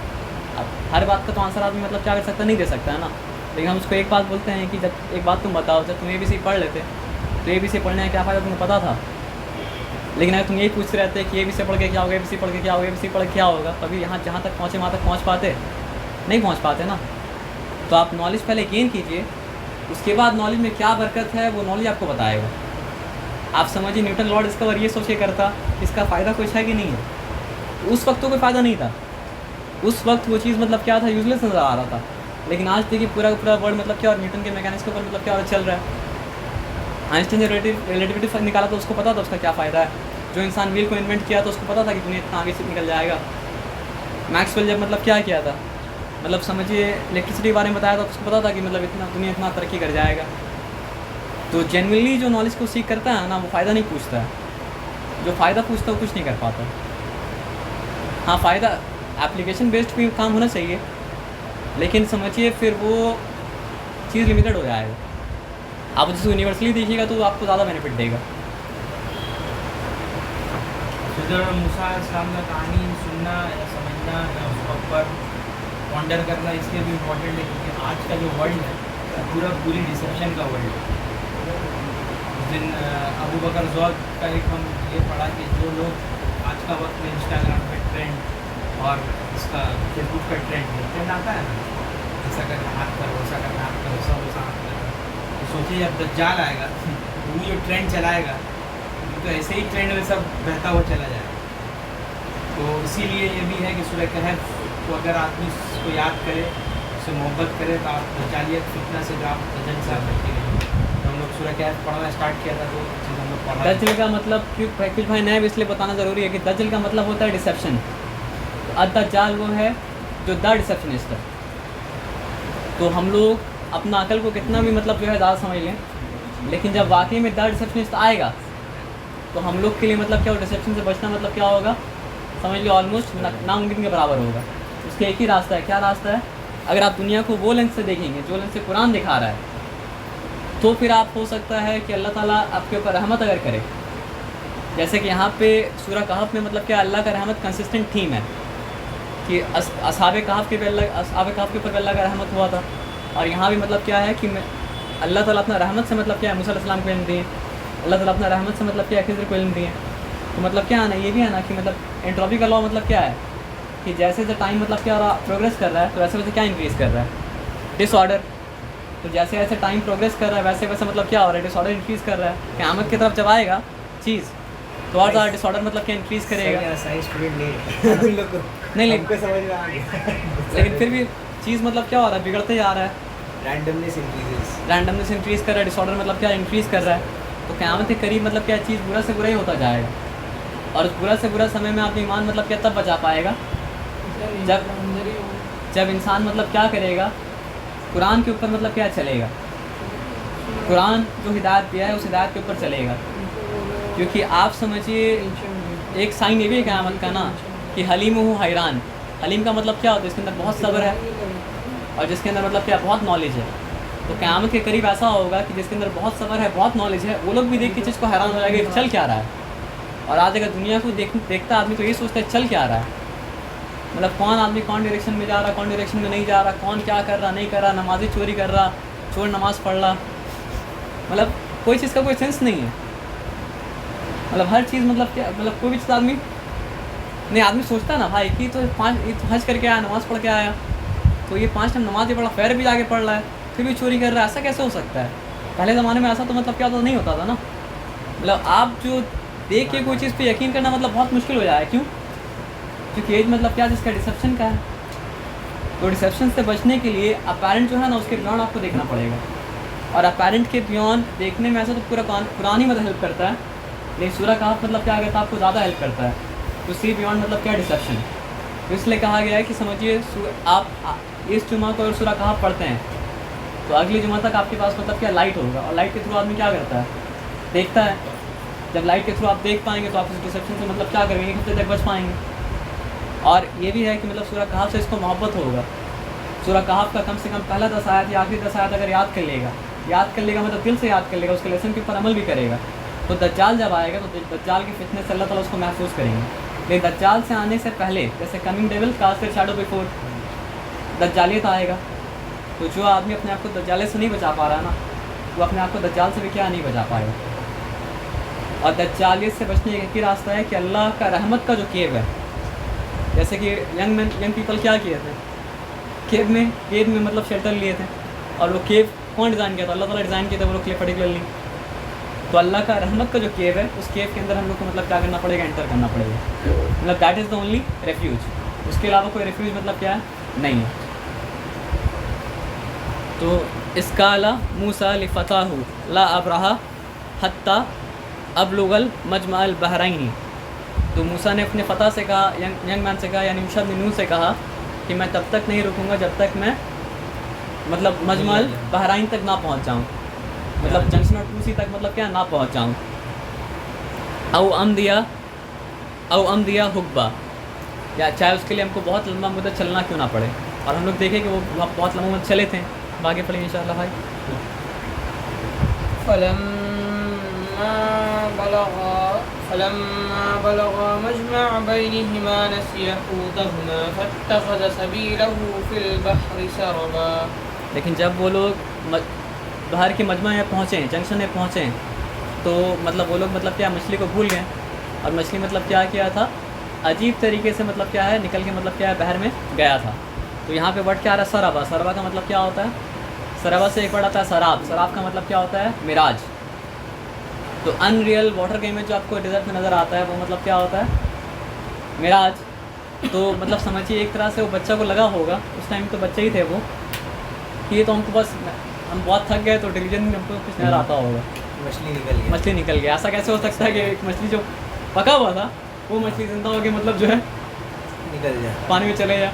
अब हर बात का तो आंसर आदमी मतलब क्या कर सकता है, नहीं दे सकता है ना। लेकिन हम उसको एक बात बोलते हैं कि जब एक बात तुम बताओ, जब तुम ABC पढ़ लेते तो ABC पढ़ने का क्या फ़ायदा तुम्हें पता था। लेकिन अगर तुम यही पूछते रहते कि ABC पढ़ के क्या होगा, ABC पढ़ के क्या होगा, ABC पढ़ के क्या होगा, तभी यहाँ जहाँ तक पहुँचे वहाँ तक पहुँच पाते नहीं पहुँच पाते ना। तो आप नॉलेज पहले गेन कीजिए, उसके बाद नॉलेज में क्या बरकत है वो नॉलेज आपको बताएगा। आप समझिए न्यूटन लॉ डिस्कवर ये सोच के करता इसका फ़ायदा कुछ है कि नहीं है। उस वक्त तो कोई फ़ायदा नहीं था, उस वक्त वो चीज़ मतलब क्या था, यूजलेस नज़र आ रहा था। लेकिन आज देखिए पूरा पूरा वर्ल्ड मतलब क्या और न्यूटन के मैकेनिक्स के ऊपर मतलब क्या चल रहा है। आइंस्टाइन ने रिलेटिविटी निकाला तो उसको पता था उसका क्या फ़ायदा है। जो इंसान व्हील को इन्वेंट किया तो उसको पता था कि दुनिया इतना आगे से निकल जाएगा। मैक्सवेल जब मतलब क्या किया था, मतलब समझिए इलेक्ट्रिसिटी के बारे में बताया था तो उसको पता था कि मतलब इतना दुनिया इतना तरक्की कर जाएगा। तो जेन्युइनली जो नॉलेज को सीख करता है ना वो फ़ायदा नहीं पूछता है, जो फ़ायदा पूछता है वो कुछ नहीं कर पाता। हाँ, फ़ायदा एप्लीकेशन बेस्ड भी काम होना चाहिए, लेकिन समझिए फिर वो चीज़ लिमिटेड हो जाएगा। आप जिसको यूनिवर्सली देखिएगा तो आपको ज़्यादा बेनिफिट देगा। खिज़र और मूसा अलैहिस्सलाम का कहानी सुनना या समझना या उसके ऊपर वॉन्डर करना इसलिए भी इम्पोर्टेंट है क्योंकि आज का जो वर्ल्ड है पूरी डिसेप्शन का वर्ल्ड है। दिन अबू बकर ज़ौद का एक हम ये पढ़ा कि जो लोग आज का वक्त में इंस्टाग्राम पे ट्रेंड और इसका फेसबुक पे ट्रेंड आता है ना, ऐसा करके हाथ करो, ऐसा करके हाथ करो, सब ऐसा हाथ करो, तो सोचिए जब दज्जाल आएगा वो जो ट्रेंड चलाएगा तो ऐसे ही ट्रेंड में सब बहता हुआ चला जाएगा। तो इसीलिए ये भी है कि सूरह कहफ को अगर आदमी इसको याद करे, उससे मोहब्बत करे, तो आप दज्जालियत फितना से जो आप दज्जाल से आप बचते रहेंगे। तो हम लोग सूरह कहफ पढ़ना स्टार्ट किया था, तो चीज़ हम लोग पढ़ा। दज्जल का मतलब क्यों कुछ भाई नया इसलिए बताना ज़रूरी है कि दज्जल का मतलब होता है डिसेप्शन। दज्जाल वो है जो द डिसेप्शनिस्ट है। तो हम लोग अपना अकल को कितना भी मतलब जो है ज़्यादा समझ लें, लेकिन जब वाकई में द डिसेप्शनिस्ट आएगा तो हम लोग के लिए मतलब क्या, डिसेप्शन से बचना मतलब क्या होगा, समझ लो ऑलमोस्ट नामुमकिन के बराबर होगा। उसके एक ही रास्ता है। क्या रास्ता है? अगर आप दुनिया को वो लेंस से देखेंगे जो लेंस से कुरान दिखा रहा है, तो फिर आप हो सकता है कि अल्लाह ताला आपके ऊपर रहमत अगर करे, जैसे कि यहाँ पे सूरह कहफ में मतलब क्या अल्लाह का रहमत कंसिस्टेंट थीम है कि असहाबे कहफ के ऊपर अल्लाह का रहमत हुआ था। और यहाँ भी मतलब क्या है कि अल्लाह ताला अपना रहमत से मतलब क्या है मूसा अलैहिस्सलाम को इल्म दिए, अल्लाह ताला अपना रहमत से मतलब क्या है खिज़र को इल्म दिए। तो मतलब क्या है ना, ये भी है ना कि मतलब एंट्रोपी का लॉ मतलब क्या है कि जैसे जैसे टाइम मतलब क्या प्रोग्रेस कर रहा है, तो वैसे वैसे क्या इंक्रीज़ कर रहा है, डिसऑर्डर। तो जैसे जैसे टाइम प्रोग्रेस कर रहा है वैसे वैसे मतलब क्या हो रहा है, डिसऑर्डर इंक्रीज़ कर रहा है। क़यामत की तरफ जब आएगा चीज़ तो और ज़्यादा डिसऑर्डर मतलब क्या इंक्रीज़ करेगा। साइंस स्टूडेंट नहीं लोग को नहीं हमको समझ में आ गया। लेकिन फिर भी चीज़ मतलब क्या हो रहा है, बिगड़ते जा रहा है, रैंडमनेस इंक्रीज़ कर रहा है, डिसऑर्डर मतलब क्या इंक्रीज़ कर रहा है। तो क़यामत के करीब मतलब क्या चीज़ बुरा से बुरा ही होता जाएगा। और उस बुरा से बुरा समय में आपका ईमान मतलब क्या तब बचा पाएगा जब इंसान मतलब क्या करेगा, कुरान के ऊपर मतलब क्या चलेगा, कुरान जो हिदायत दिया है उस हिदायत के ऊपर चलेगा। क्योंकि आप समझिए एक साइन ये भी है क़यामत का ना कि हलीम हो हैरान। हलीम का मतलब क्या होता है, इसके अंदर बहुत सब्र है और जिसके अंदर मतलब क्या बहुत नॉलेज है। तो क़यामत के करीब ऐसा होगा कि जिसके अंदर बहुत सब्र है, बहुत नॉलेज है, वो लोग भी देख के चीज़ को हैरान हो जाएगा कि चल क्या रहा है। और आज अगर दुनिया को देखता आदमी तो ये सोचता है चल क्या रहा है, मतलब कौन आदमी कौन डायरेक्शन में जा रहा, कौन डायरेक्शन में नहीं जा रहा, कौन क्या कर रहा नहीं कर रहा, नमाज़ी चोरी कर रहा, चोर नमाज़ पढ़ रहा, मतलब कोई चीज़ का कोई सेंस नहीं है। मतलब हर चीज़ मतलब क्या, मतलब कोई भी चीज़ आदमी सोचता है ना भाई कि तो हज करके आया, नमाज़ पढ़ के आया, तो ये 5 टाइम नमाज़ भी पढ़ा, फैर भी जाके पढ़ रहा है, फिर भी चोरी कर रहा है, ऐसा कैसे हो सकता है? पहले ज़माने में ऐसा तो मतलब क्या तो नहीं होता था ना। मतलब आप जो देख के कोई चीज़ पे यकीन करना मतलब बहुत मुश्किल हो जाए। क्यों? क्योंकि एज मतलब क्या जिसका डिसेप्शन का है। तो डिसेप्शन से बचने के लिए अपैरेंट जो है ना उसके बियॉन्ड आपको देखना पड़ेगा। और अपैरेंट के बियॉन्ड देखने में ऐसा तो पूरा कुरान ही मतलब हेल्प करता है, लेकिन सूरह कहफ मतलब क्या कहता है आपको ज़्यादा हेल्प करता है। तो सी बियॉन्ड मतलब क्या डिसेप्शन। तो इसलिए कहा गया है कि समझिए आप इस जुमा को अगर सूरह कहफ पढ़ते हैं तो अगली जुमा तक आपके पास मतलब क्या लाइट होगा। और लाइट के थ्रू आदमी क्या करता है, देखता है। जब लाइट के थ्रू आप देख पाएंगे तो आप इस डिसेप्शन से मतलब क्या करेंगे, एक हफ्ते तक बच पाएंगे। और ये भी है कि मतलब सूरह कहफ से इसको मोहब्बत होगा। सूरह कहफ का कम से कम पहला 10 आयत या आखिरी 10 आयत अगर याद कर लेगा मतलब दिल से याद कर लेगा, उसके लेसन के ऊपर अमल भी करेगा, तो दज्जाल जब आएगा तो दज्जाल की फितने से अल्लाह ताला उसको महफूज करेंगे। लेकिन दज्जाल से आने से पहले जैसे coming devil cast their shadow before, दज्जालियत आएगा। तो जो आदमी अपने आप को दज्जाले से नहीं बचा पा रहा ना, वो अपने आप को दज्जाल से भी क्या नहीं बचा पाएगा। और दज्जालियत से बचने का एक ही रास्ता है कि अल्लाह का रहमत का जो केव है, जैसे कि यंग पीपल क्या किए थे, केव में मतलब शेल्टर लिए थे। और वो केव कौन डिज़ाइन किया था? अल्लाह ताला डिज़ाइन किया था वो लोग के लिए पर्टिकुलरली। तो अल्लाह का रहमत का जो केव है उस केव के अंदर हम लोग को मतलब क्या करना पड़ेगा, एंटर करना पड़ेगा। मतलब that is the only refuge. उसके अलावा कोई रेफ्यूज मतलब क्या है नहीं है। तो इसका ला मूसा लिफ़ताहु ला अब्रहा हत्ता अबलुगल मजमाल बहरैनी। तो मूसा ने अपने फ़तह से कहा, यंग मैन से कहा, यानी मुशा बिन नून से कहा कि मैं तब तक नहीं रुकूंगा जब तक मैं मतलब मजमल बहराइन तक ना पहुंच जाऊं, मतलब जंक्शन और टूसी तक मतलब क्या ना पहुंच जाऊं। औ अम दिया हुक्बा, या चाहे उसके लिए हमको बहुत लंबा मुद्दत चलना क्यों ना पड़े। और हम लोग देखें कि वो बहुत लंबा मुद्दत चले थे। आगे पढ़ेंगे इंशाअल्लाह भाई। फलम्मा बलगा मजमअ बैनहिमा नसिया हूतहुमा फत्तखज़ सबीलहु फिल बहरि सरबा। लेकिन जब वो लोग बाहर के मजमा में पहुँचे, जंक्शन में पहुँचे, तो मतलब वो लोग मतलब क्या मछली को भूल गए, और मछली मतलब क्या किया था, अजीब तरीके से मतलब क्या है निकल के मतलब क्या है बहर में गया था। तो यहाँ पे वर्ड क्या आ रहा है, सरबा। सरबा का मतलब क्या होता है, सरबा से एक वर्ड आता है सराब। सराब का मतलब क्या होता है, मिराज। तो अनरियल वाटर का इमेज जो आपको डेजर्ट में नज़र आता है वो मतलब क्या होता है, मिराज। तो मतलब समझिए एक तरह से वो बच्चा को लगा होगा, उस टाइम तो बच्चे ही थे वो, कि ये तो हमको बस हम बहुत थक गए तो टेलीविजन में हमको कुछ नजर आता होगा, मछली निकल गई। मछली निकल गया। ऐसा कैसे हो सकता है कि एक मछली जो पका हुआ था वो मछली जिंदा होकर मतलब जो है निकल जाए। पानी में चले जाए।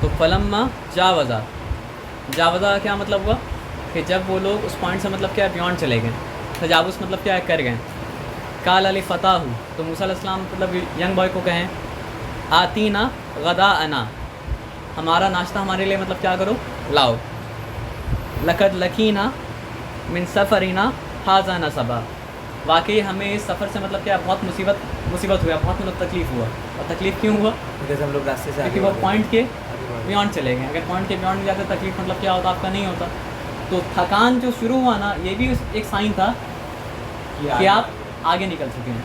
तो फलम्मा जावज़ा, जावज़ा क्या मतलब हुआ कि जब वो लोग उस पॉइंट से मतलब क्या बियॉन्ड चले गए, तजावुज़ मतलब क्या कर गए। काल अली फ़ताहु, तो मूसा अलैहिस्सलाम मतलब यंग बॉय को कहें, आतीना गदाअना, हमारा नाश्ता हमारे लिए मतलब क्या करो लाओ। लक़द लकीना मिन सफ़रिना हाज़ा नसबा, वाकई हमें इस सफ़र से मतलब क्या बहुत मुसीबत हुआ, बहुत मतलब तकलीफ़ हुआ। और तकलीफ़ क्यों हुआ, बिकॉज हम लोग रास्ते से क्योंकि वो पॉइंट के बियॉन्ड चले गए। अगर पॉइंट के बियॉन्ड जाते तकलीफ मतलब क्या होता, आपका नहीं होता। तो थकान जो शुरू हुआ ना, ये भी एक साइन था कि आप आगे निकल चुके हैं।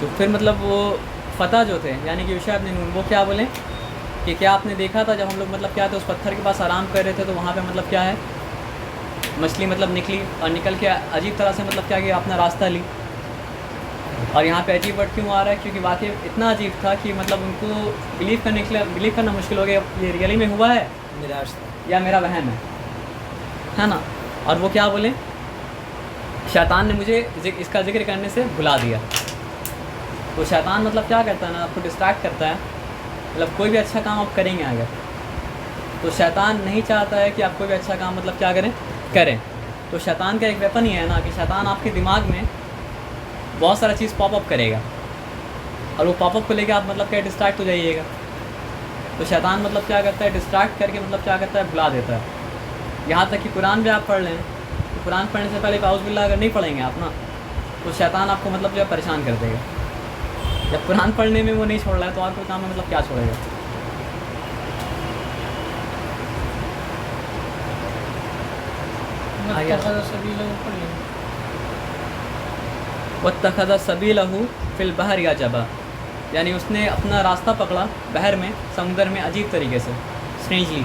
तो फिर मतलब वो फ़ता जो थे यानी कि यूशा इब्न नून, वो क्या बोले कि क्या आपने देखा था जब हम लोग मतलब क्या थे उस पत्थर के पास आराम कर रहे थे, तो वहाँ पे मतलब क्या है मछली मतलब निकली, और निकल के अजीब तरह से मतलब क्या कि अपना रास्ता ली। और यहाँ पे अजीब वर्ड क्यों आ रहा है, क्योंकि वाकई इतना अजीब था कि मतलब उनको बिलीव करना मुश्किल हो गया, ये रियली में हुआ है निराश था या मेरा वहम है ना। और वो क्या बोले, शैतान ने मुझे इसका जिक्र करने से भुला दिया। तो शैतान मतलब क्या करता है ना, आपको डिस्ट्रैक्ट करता है। मतलब कोई भी अच्छा काम आप करेंगे अगर, तो शैतान नहीं चाहता है कि आप कोई भी अच्छा काम मतलब क्या करें। तो शैतान का एक वेपन ही है ना कि शैतान आपके दिमाग में बहुत सारा चीज़ पॉपअप करेगा, और वो पॉपअप को लेके आप मतलब क्या डिस्ट्रैक्ट हो जाइएगा। तो शैतान मतलब क्या करता है, डिस्ट्रैक्ट करके मतलब क्या करता है, भुला देता है। यहाँ तक कि कुरान भी आप पढ़ लें, तो कुरान पढ़ने से पहले आउज़ बिल्लाह अगर नहीं पढ़ेंगे आप ना, तो शैतान आपको मतलब जो है परेशान कर देगा। जब कुरान पढ़ने में वो नहीं छोड़ रहा है तो और कोई काम में मतलब क्या छोड़ेगा। वत्तखज़ सबीलहु फिल बहर अजबा, यानी उसने अपना रास्ता पकड़ा बहर में, समुद्र में अजीब तरीके से, स्ट्रेंजली।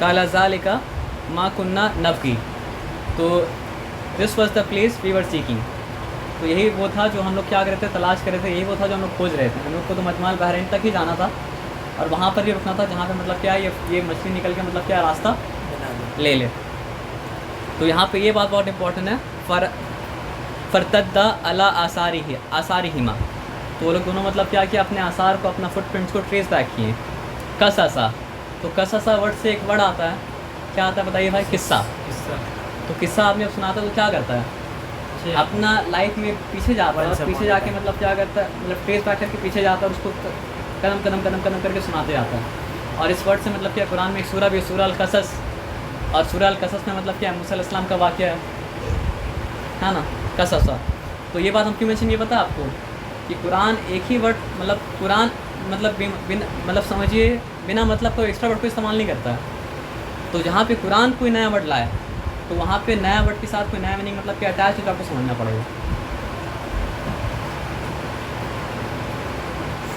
काला ज़ालिका मा कुन्ना नबगी, तो this was the place we were seeking, तो यही वो था जो हम लोग क्या कर रहे थे, तलाश कर रहे थे, यही वो था जो हम लोग खोज रहे थे। हम लोग को तो मजमाल बहरीन तक ही जाना था, और वहाँ पर ही रुकना था जहाँ पे मतलब क्या ये मछली निकल के मतलब क्या रास्ता ले ले। तो यहाँ पे ये बात बहुत इंपॉर्टेंट है, फ़रतद्दा अला आसारिहिमा, तो वो लोग दोनों मतलब क्या किया, अपने आसार को, अपना फुटप्रिंट्स को ट्रेस बैक किए। कससा, तो कससा वर्ड से एक वर्ड आता है, क्या आता है बताइए भाई, किस्सा। तो किस्सा आपने जब सुनाता है तो क्या करता है, अपना लाइफ में पीछे जाता है, और पीछे जाके मतलब क्या करता है, मतलब ट्रेस बैक करके पीछे जाता है और उसको कदम करके सुनाते जाता है। और इस वर्ड से मतलब क्या, कुरान में एक सूरा भी, सूरा अल-कसस, और सूरा अल-कसस में मतलब क्या, मूसा अलैहिस्सलाम का वाक़या है ना, कससा। तो ये बात हम क्यों मेंशन, ये पता है आपको कि कुरान एक ही वर्ड, मतलब कुरान मतलब मतलब समझिए बिना मतलब कोई एक्स्ट्रा वर्ड को इस्तेमाल नहीं करता है। तो जहाँ पे कुरान कोई नया वर्ड लाए, तो वहाँ पे नया वर्ड के साथ कोई नया मीनिंग मतलब क्या अटैच है, तो आपको समझना पड़ेगा।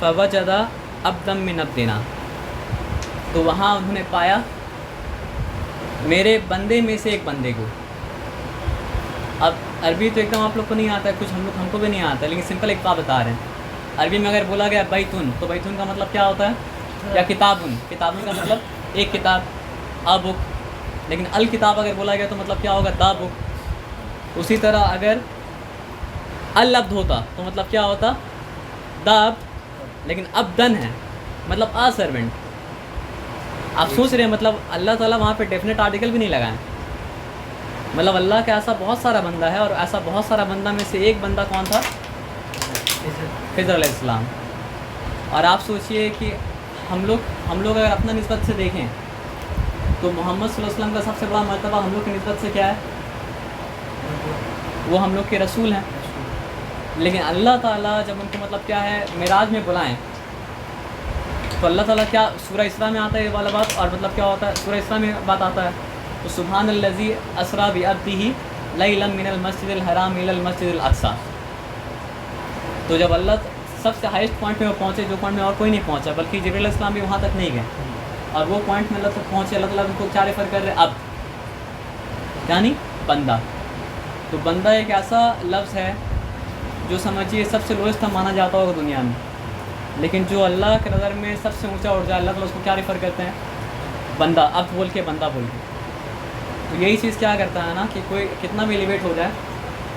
फवजदा अब्दम मिन अब्दिना, तो वहाँ उन्होंने पाया मेरे बंदे में से एक बंदे को। अब अरबी तो एकदम आप लोग को नहीं आता है, कुछ हमको भी नहीं आता है, लेकिन सिंपल एक बात बता रहे हैं। अरबी में अगर बोला गया बैतुन, तो बैतुन का मतलब क्या होता है, या किताबुन, किताबुन का मतलब एक किताब, अ बुक। लेकिन अल किताब अगर बोला गया तो मतलब क्या होगा, द बुक। उसी तरह अगर अल अब्द होता तो मतलब क्या होता, द अब्द। लेकिन अब्दन है मतलब अ सर्वेंट। आप सोच रहे हैं मतलब अल्लाह ताला वहाँ पे डेफिनेट आर्टिकल भी नहीं लगाए। मतलब अल्लाह का ऐसा बहुत सारा बंदा है, और ऐसा बहुत सारा बंदा में से एक बंदा कौन था, खिज़र अलैहिस्सलाम। और आप सोचिए कि हम लोग अगर अपना निस्बत से देखें तो मोहम्मद सल्लल्लाहु अलैहि वसल्लम का सबसे बड़ा मर्तबा हम लोग की निस्बत से क्या है, वो हम लोग के रसूल हैं। लेकिन अल्लाह ताला जब उनको मतलब क्या है मिराज में बुलाएं, तो अल्लाह ताला क्या, सूरह इसरा में आता है ये वाला बात, और मतलब क्या होता है, सूरह इसरा में बात आता है तो सुब्हानल्लज़ी असरा बिअब्दिही लैलन मिनल मस्जिदिल हराम इलल मस्जिदिल अक़सा। तो जब अल्लाह सबसे हाईएस्ट पॉइंट में वो पहुँचे, जो पॉइंट में और कोई नहीं पहुँचा, बल्कि जिब्रील अलैहिस्सलाम भी वहाँ तक नहीं गए, और वो पॉइंट में अल्लाह तक पहुँचे, अल्लाह ताला उनको क्या रेफ़र कर रहे हैं, अब यानी बंदा। तो बंदा एक ऐसा लफ्ज़ है जो समझिए सबसे लोएस्ट माना जाता होगा दुनिया में, लेकिन जो अल्लाह के नज़र में सबसे ऊंचा उठ जाए, अल्लाह ताला उसको क्या रेफ़र करते हैं, बंदा। अब बोल के बंदा बोल के। तो यही चीज़ क्या करता है ना कि कोई कितना भी एलिवेट हो जाए,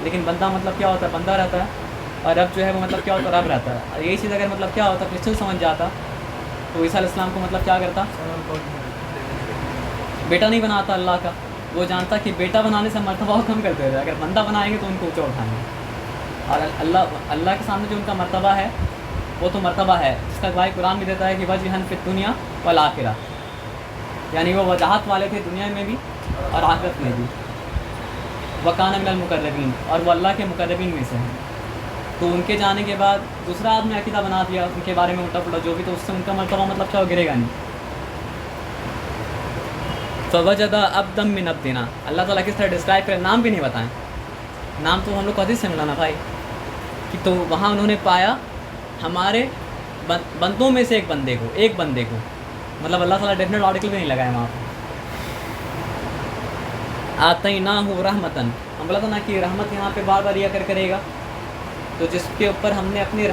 लेकिन बंदा मतलब क्या होता है, बंदा रहता है, और रब जो है वो मतलब क्या होता है, रब रहता है। और यही चीज़ अगर मतलब क्या होता, क्रिश्चियन समझ जाता तो ईसा अलैहिस्सलाम को मतलब क्या करता, बेटा नहीं बनाता अल्लाह का। वो जानता कि बेटा बनाने से मर्तबा वो कम करते हुए, अगर बंदा बनाएंगे तो उनको ऊँचा उठाएंगे। और अल्लाह के सामने जो उनका मर्तबा है वो तो मर्तबा है जिसका गवाही कुरान भी देता है कि वजहन फिद दुनिया वल आखिरा, यानी वो वजाहत वाले थे दुनिया में भी और आखिरत में भी। वकान मिनल मुकर्रबीन, और वो अल्लाह के मुकर्रबीन में से हैं। तो उनके जाने के बाद दूसरा आदमी अकीदा बना दिया उनके बारे में उल्टा पुल्टा जो भी, तो उससे उनका मर्तबा मतलब क्या हो, गिरेगा नहीं। फ़वजदा अब्दम मिन अब्दिना, अल्लाह ताला किस तरह डिस्क्राइब करें, नाम भी नहीं बताएं, नाम तो हम लोग को हदीस से मिला ना भाई, कि तो वहाँ उन्होंने पाया हमारे बंदों में से एक बंदे को, मतलब अल्लाह ताला डेफिनेट आर्टिकल भी नहीं लगाए वहाँ पर। आतैनाहु रहमतन, हम बोला था ना कि रहमत यहाँ पे बार बार यह करेगा, तो जिसके ऊपर हमने अपनी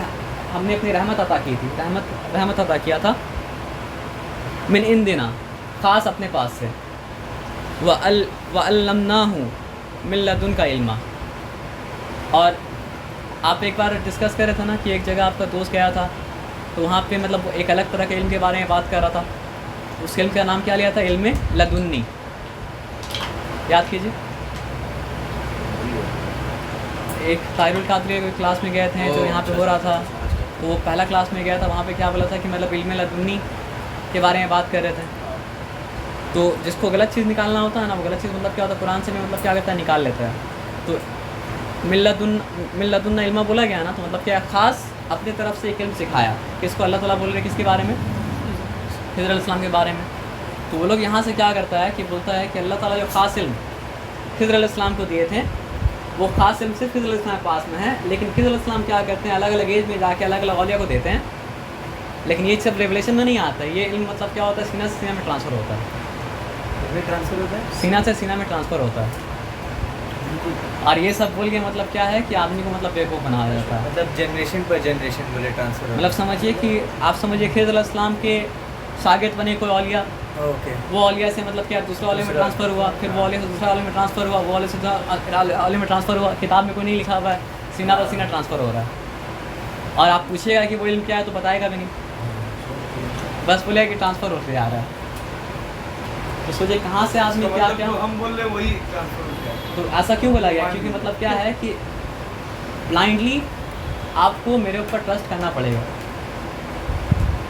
रहमत अता की थी, रहमत अता किया था, मिन इंदिना, ख़ास अपने पास से, वअल्लमनाहु मिन लदुनका इल्मा। और आप एक बार डिस्कस कर रहे थे ना कि एक जगह आपका दोस्त गया था, तो वहाँ पे मतलब एक अलग तरह के इल्म के बारे में बात कर रहा था, उस इल्म का नाम क्या लिया था, इल्म लदुन्नी, याद कीजिए। एक ताहिरुल कादरी के क्लास में गए थे जो यहाँ पे हो रहा था, तो वो पहला क्लास में गया था, वहाँ पे क्या बोला था कि मतलब इल्म लदुन्नी के बारे में बात कर रहे थे। तो जिसको गलत चीज़ निकालना होता है ना, वो गलत चीज़ मतलब क्या होता है, कुरान से भी मतलब क्या करता है, निकाल लेता है। तो मिल्लदुन्ना इल्मा बोला गया ना, तो मतलब क्या, ख़ास अपने तरफ से एक इल्म सिखाया, किसको, अल्लाह ताला बोल रहे किसके बारे में, खिज़र अलैहिस्सलाम के बारे में। तो वो लोग यहाँ से क्या करता है कि बोलता है कि अल्लाह ताला जो ख़ास इल्म खिज़र अलैहिस्सलाम को दिए थे, वो ख़ास इल्म सिर्फ खिज़र अलैहिस्सलाम के पास में है, लेकिन खिज़र अलैहिस्सलाम क्या करते हैं, अलग अलग एज में जाके अलग अलग औलिया को देते हैं, लेकिन ये सब रेवलेशन में नहीं आता है। ये इल्म मतलब क्या होता है, सीना से सीना में ट्रांसफ़र होता है, ट्रांसफर होता है, सीना से सीना में ट्रांसफ़र होता है। और ये सब बोल के मतलब क्या है कि आदमी को मतलब बेवकूफ़ बनाया जाता है, मतलब जनरेशन पर जनरेशन बोले ट्रांसफर, मतलब समझिए कि आप समझिए खिज़र अलैहिस्सलाम के शागिर्द बने कोई औलिया, ओके, वो औलिया से मतलब क्या दूसरे औलिया में ट्रांसफ़र हुआ, फिर वो औलिया से दूसरे औलिया में ट्रांसफ़र हुआ, वो औलिया से औलिया में ट्रांसफ़र हुआ, किताब में कोई नहीं लिखा हुआ है, सीना पर सीना ट्रांसफ़र हो रहा है। और आप पूछिएगा कि वो इल्म क्या है तो बताएगा भी नहीं, बस बोलेगा कि ट्रांसफ़र होते जा रहा है। तो सोचिए कहाँ से आदमी क्या क्या, हम बोल रहे वही ट्रांसफर हो गया। तो ऐसा क्यों बोला गया, क्योंकि मतलब क्या है कि ब्लाइंडली आपको मेरे ऊपर ट्रस्ट करना पड़ेगा,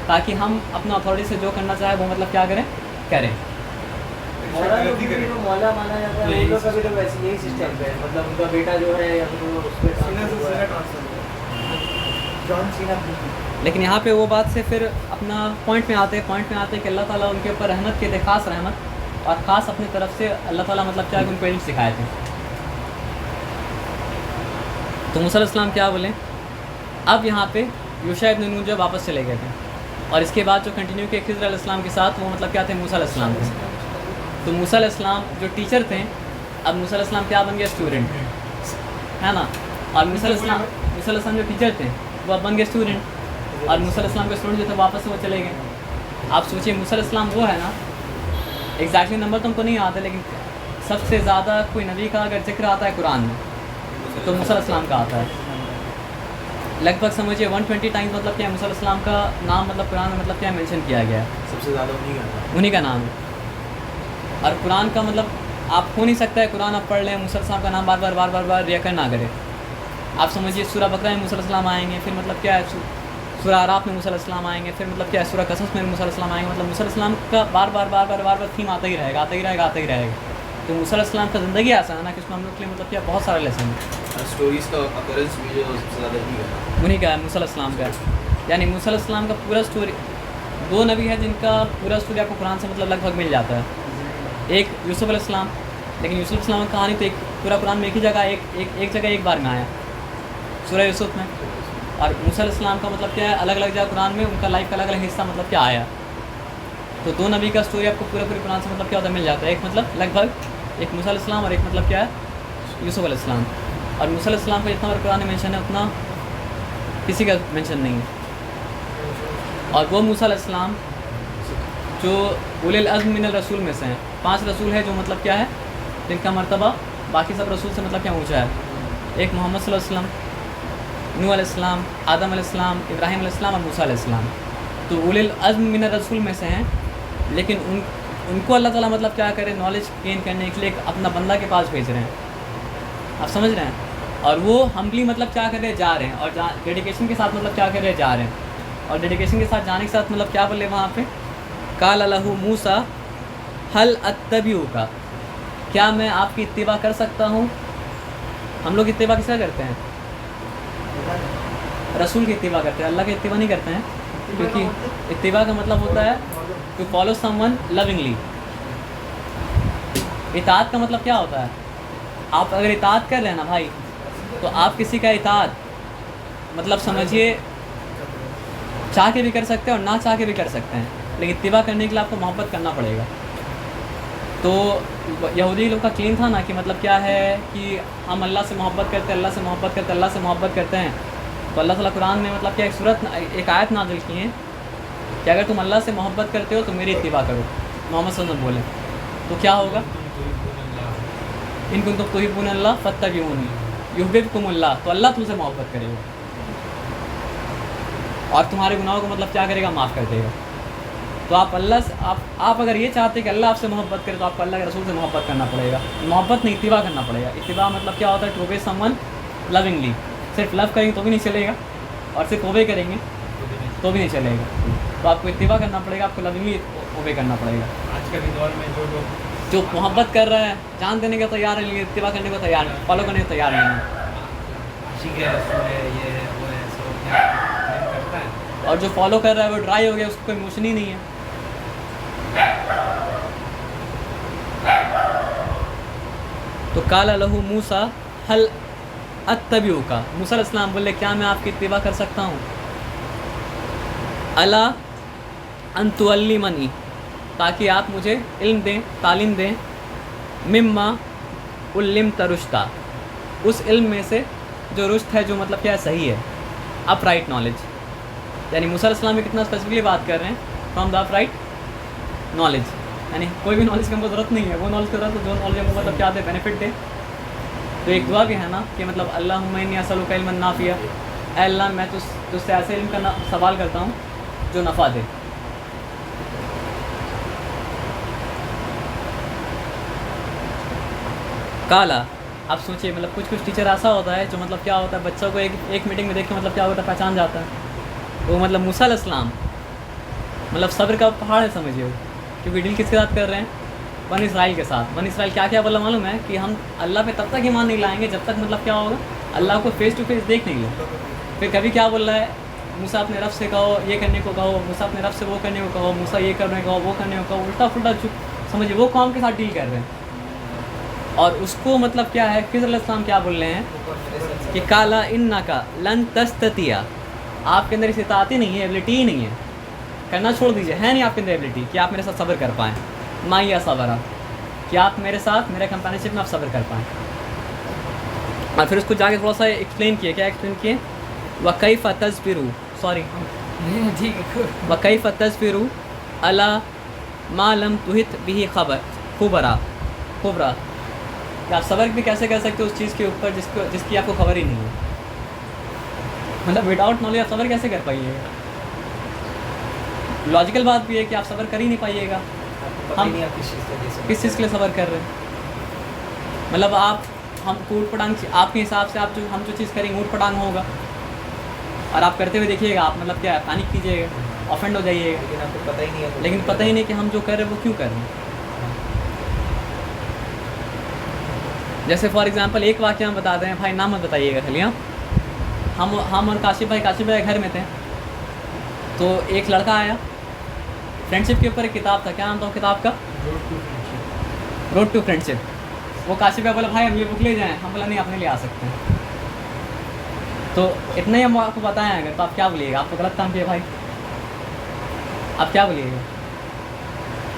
ताकि हम अपना अथॉरिटी से जो करना चाहे वो मतलब क्या करें। मौला लोग भी तो मौला माना जाता है, उन लोग का भी तो वैसे यही सिस्टम है, मतलब उनका बेटा जो है या फिर वो उस पर सीना से सीना ट्रांसफर हुआ। John Cena. लेकिन यहाँ पे वो बात से फिर अपना पॉइंट में आते हैं कि अल्लाह ताला उनके ऊपर रहमत के थे, ख़ास रहमत, और ख़ास अपनी तरफ से अल्लाह ताला मतलब क्या है उनको इल्म सिखाए थे। तो मूसा अलैहिस्सलाम क्या बोले, अब यहाँ पे यूशा इब्न नून जो वापस चले गए थे, और इसके बाद जो कंटिन्यू किए खिज़र अलैहिस्सलाम के साथ, वो मतलब क्या थे, मूसा अलैहिस्सलाम थे। तो मूसा अलैहिस्सलाम जो टीचर थे, अब मूसा अलैहिस्सलाम क्या बन गया, स्टूडेंट। है ना। और मूसा अलैहिस्सलाम जो टीचर थे वो अब बन गए स्टूडेंट, और मूसा अलैहिस्सलाम के स्टूडेंट जो थे वापस से वो चले गए। आप सोचिए मूसा अलैहिस्सलाम वो है ना, एग्जैक्टली नंबर तुमको नहीं आता, लेकिन सबसे ज़्यादा कोई नबी का अगर जिक्र आता है कुरान में तो मूसा अलैहिस्सलाम का आता है। लगभग समझिए 120 टाइम्स मतलब क्या है मूसा अलैहिस्सलाम का नाम मतलब कुरान में मतलब क्या मेंशन किया गया है, सबसे ज़्यादा उन्हीं का नाम है। और कुरान का मतलब आप हो नहीं सकता है कुरान आप पढ़ लें मूसा अलैहिस्सलाम का नाम बार बार रिकॉर्ड ना करें। आप समझिए सूरह बकरा में मूसा अलैहिस्सलाम आएंगे, फिर मतलब क्या है सूरह आराफ में मूसा अलैहिस्सलाम आएंगे, फिर मतलब क्या है सूरह कसस में मूसा अलैहिस्सलाम आएंगे। मतलब मूसा अलैहिस्सलाम का बार बार थीम आता ही रहेगा। तो मूसा अलैहिस्सलाम का ज़िंदगी ऐसा है ना कि उसमें हम लोग के लिए मतलब क्या बहुत सारे लेसन है। स्टोरीज़ का अकरेंस भी जो सबसे ज़्यादा ही है उन्हीं का है मूसा अलैहिस्सलाम का। यानी मूसा अलैहिस्सलाम का पूरा स्टोरी, 2 नबी है जिनका पूरा स्टोरी आपको कुरान से मतलब लगभग मिल जाता है। एक यूसुफ अलैहिस्सलाम, लेकिन यूसुफ अलैहिस्सलाम की कहानी तो एक पूरा कुरान में एक ही जगह एक जगह एक बार में आया सूरह यूसुफ में। और मूसा अलैहिस्सलाम का मतलब क्या है अलग अलग जगह कुरान में उनका लाइफ का अलग अलग हिस्सा मतलब क्या आया। तो 2 नबी का स्टोरी आपको पूरे कुरान से मतलब क्या होता है मिल जाता है। एक मतलब लगभग एक मूसा अलैहिस्सलाम और एक मतलब क्या है यूसुफ अलैहिस्सलाम। और मूसा अलैहिस्सलाम का जितना कुरान में मेंशन है उतना किसी का मेंशन नहीं है। और वो मूसा अलैहिस्सलाम जो उलिल अज़्म मिनल रसूल में से हैं, 5 रसूल है जो मतलब क्या है जिनका मर्तबा बाकी सब रसूल से मतलब क्या ऊँचा है। एक मोहम्मद सल्लल्लाहु अलैहि वसल्लम, नूह अलैहिस्सलाम, आदम अलैहिस्सलाम, इब्राहीम अलैहिस्सलाम और मूसा अलैहिस्सलाम। तो उलिल अज़्म मिनल रसूल में से हैं, लेकिन उनको अल्लाह ताला मतलब क्या करे नॉलेज गेन करने के लिए अपना बंदा के पास भेज रहे हैं। आप समझ रहे हैं। और वो हम्बली मतलब क्या कर रहे जा रहे हैं, और डेडिकेशन के साथ मतलब क्या कर रहे जा रहे हैं। और डेडिकेशन के साथ जाने के साथ मतलब क्या बोले वहाँ पे काल लहू मूसा हल अत्तबिउका, क्या मैं आपकी इत्तिबा कर सकता हूँ। हम लोग इत्तिबा किसका करते हैं, रसूल की इत्तिबा करते हैं, अल्लाह की इत्तिबा नहीं करते हैं। क्योंकि इत्तिबा का मतलब होता है टू फॉलो समवन लविंगली। इताअत का मतलब क्या होता है, आप अगर इताअत कर रहे हैं ना भाई तो आप किसी का इताअत मतलब समझिए चाह के भी कर सकते हैं और ना चाह के भी कर सकते हैं, लेकिन इत्तिबा करने के लिए आपको मोहब्बत करना पड़ेगा। तो यहूदी लोग का क्लेम था ना कि मतलब क्या है कि हम अल्लाह से मोहब्बत करते हैं, अल्लाह से मोहब्बत करते हैं, अल्लाह से मोहब्बत करते हैं। तो अल्लाह ताला कुरान में मतलब क्या एक आयत नाज़िल की है कि अगर तुम अल्लाह से मोहब्बत करते हो तो मेरी इत्तिबा करो। मोहम्मद सल्लल्लाहु अलैहि वसल्लम बोले तो क्या होगा, इन कुंतुम तुहिब्बून अल्लाह फत्तबिऊनी युहब्बिबकुमुल्लाह, तो अल्लाह तुमसे मोहब्बत करेगा और तुम्हारे गुनाहों को मतलब क्या करेगा, माफ़ कर देगा। तो आप अल्लाह से आप अगर ये चाहते हैं कि अल्लाह आपसे मोहब्बत करे तो आपको अल्लाह के रसूल से मोहब्बत करना पड़ेगा। मोहब्बत नहीं इत्तिबा करना पड़ेगा। इत्तिबा मतलब क्या होता है टू ओबे समवन लविंगली। सिर्फ लव करेंगे तो भी नहीं चलेगा और सिर्फ ओबे करेंगे तो भी नहीं चलेगा। तो आपको इत्तिबा करना पड़ेगा, आपको लविंगली ओबे करना पड़ेगा। आज के दौर में जो मोहब्बत कर रहा है, जान देने का तैयार है लेकिन इत्तिबा करने को तैयार नहीं, फॉलो करने को तैयार नहीं है। और जो फॉलो कर रहा है वो ड्राई हो गया, उसको कोई इमोशन ही नहीं है। तो काला लहू मूसा हल अत्तबिउका, मूसा अलैहिस्सलाम बोले क्या मैं आपकी इत्तिबा कर सकता हूँ। अला अंतुअल्लिमनी, ताकि आप मुझे इल्म दें, तालीम दें, मिम्मा उल्लिम तरुश्ता, उस इल्म में से जो रुश्त है, जो मतलब क्या है सही है, अपराइट नॉलेज। यानी मूसा अलैहिस्सलाम में कितना स्पेसिफिकली बात कर रहे हैं फ्रॉम द अपराइट नॉलेज। यानी कोई भी नॉलेज की हमको ज़रूरत नहीं है, वो नॉलेज की ज़रूरत है जो नॉलेज हमको मतलब क्या दे, बेनिफिट दे। तो एक दुआ भी है ना कि मतलब अल्लाहुम्मा इन्नी असअलुका इल्मन नाफिया, ऐ अल्लाह मैं तुझसे ऐसे इल्म का सवाल करता हूँ जो नफ़ा दे। काला, आप सोचिए मतलब कुछ टीचर ऐसा होता है जो मतलब क्या होता है बच्चों को एक मीटिंग में देख के मतलब क्या होता है पहचान जाता है। वो मतलब मूसा अलैहिस्सलाम मतलब सब्र का पहाड़ है समझिए वो, क्योंकि डील किसके साथ कर रहे हैं, बनी इसराइल के साथ। बनी इसराइल क्या क्या बोला मालूम है कि हम अल्लाह पे तब तक ईमान नहीं लाएंगे जब तक मतलब क्या होगा अल्लाह को फेस टू फेस देख नहीं ले। फिर कभी क्या बोल रहा है, मूसा अपने रब से कहो ये करने को कहो, मूसा अपने रब से वो करने को कहो, मूसा ये करने को कहो, वो करने को कहो, उल्टा फुल्टा चुप समझिए वो कौम के साथ डील कर रहे हैं। और उसको मतलब क्या है खिज़र अलैहिस्सलाम क्या बोल रहे हैं कि काला इन्नका लन तस्ततिया, आपके अंदर इस इताअत ही नहीं है, एबिलिटी ही नहीं है, करना छोड़ दीजिए, है नहीं आपके अंदर एबिलिटी कि आप मेरे साथ सब्र कर पाएँ। माइया सब्रा, कि आप मेरे साथ मेरे कंपेनिशिप में आप सब्र कर पाएँ। और फिर उसको जाके थोड़ा सा एक्सप्लेन किए, क्या एक्सप्लेन किए, वकैफ़ तस्बिरू, सॉरी, ठीक है। वकैफ़ तस्बिरू अला मा लम तुहित बिही खुबरा, कि आप सब्र भी कैसे कर सकते हो उस चीज़ के ऊपर जिसकी आपको खबर ही नहीं है। मतलब विदाउट नॉलेज आप सब्र कैसे कर पाइएगा? लॉजिकल बात भी है कि आप सब्र कर ही नहीं पाइएगा। हम किस चीज़ के लिए सब्र कर रहे हैं? मतलब हम ऊट पटांग, आपके हिसाब से हम जो चीज़ करेंगे ऊट पटांग होगा, और आप करते हुए देखिएगा, आप मतलब क्या पैनिक कीजिएगा, ऑफेंड हो जाइएगा, लेकिन आपको पता ही नहीं है। लेकिन पता ही नहीं कि हम जो कर रहे हैं वो क्यों कर रहे हैं। जैसे फॉर एग्जांपल एक वाक़या हम बताते हैं, भाई नाम मत बताइएगा खाली। हम और काशिफ भाई घर में थे, तो एक लड़का आया, फ्रेंडशिप के ऊपर एक किताब था, क्या नाम था किताब का? Road to friendship. वो काशिफ भाई बोला भाई हम ये बुक ले जाएं, हम बोला नहीं अपने ले आ सकते हैं। तो इतना ही हम आपको बताएं अगर, तो आप क्या बोलिएगा? आपको गलत काम किया भाई, आप क्या बोलिएगा?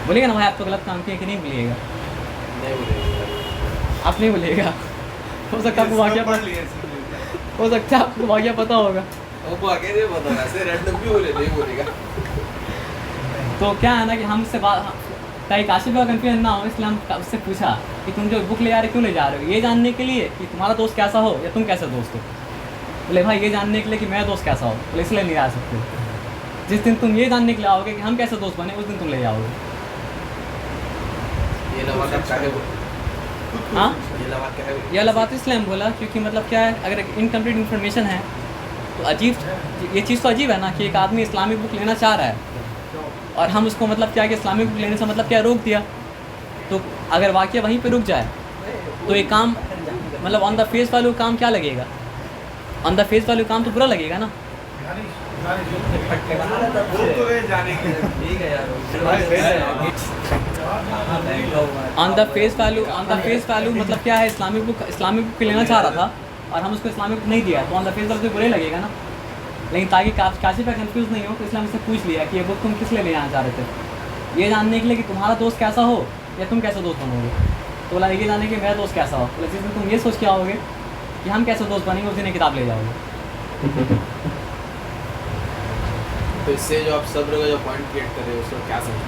बोलिएगा ना भाई आपको गलत काम किया कि नहीं बोलिएगा? आप नहीं बोलिएगा। हो सकता है आपको वाक़या पता होगा। तो क्या है ना कि हम उससे बात, ताकि काशिफ का कन्फ्यूजन ना हो, इसलिए हम उससे पूछा कि तुम जो बुक ले जा रहे क्यों ले जा रहे हो? ये जानने के लिए कि तुम्हारा दोस्त कैसा हो या तुम कैसे दोस्त हो? बोले भाई ये जानने के लिए कि मेरा दोस्त कैसा हो। बोले इसलिए नहीं आ सकते। जिस दिन तुम ये जानने के लिए आओगे कि हम कैसे दोस्त बने, उस दिन तुम ले जाओगे। हाँ, ये वाला बात इसलिए हम बोला क्योंकि मतलब क्या है, अगर इनकम्प्लीट इन्फॉर्मेशन है तो अजीब, ये चीज़ तो अजीब है ना कि एक आदमी इस्लामिक बुक लेना चाह रहा है और हम उसको मतलब क्या कि इस्लामिक बुक लेने से मतलब क्या रोक दिया। तो अगर वाक़या वहीं पे रुक जाए तो ये काम मतलब ऑन द फेस वैल्यू काम क्या लगेगा? ऑन द फेस वैल्यू काम तो बुरा लगेगा ना। ऑन द फेस वैल्यू मतलब क्या है, इस्लामिक बुक लेना चाह रहा था और हम उसको इस्लामिक बुक नहीं दिया, तो ऑन द फेस वैल्यू बुरा ही लगेगा ना। लेकिन ताकि काशिफ पे कंफ्यूज नहीं हो, तो इसलिए हमसे पूछ लिया कि ये बुक तुम किस लिए ले जाना चाह रहे थे? ये जानने के लिए कि तुम्हारा दोस्त कैसा हो या तुम कैसे दोस्त बनोगे। तो बोला ये जानने के मेरा दोस्त कैसा हो। बोला जिस दिन तुम ये सोच के आओगे कि हम कैसे दोस्त बनेंगे, उस दिन किताब ले जाओगे। तो इससे जो आप सब्र का जो पॉइंट क्रिएट कर रहे हो उसको क्या समझ?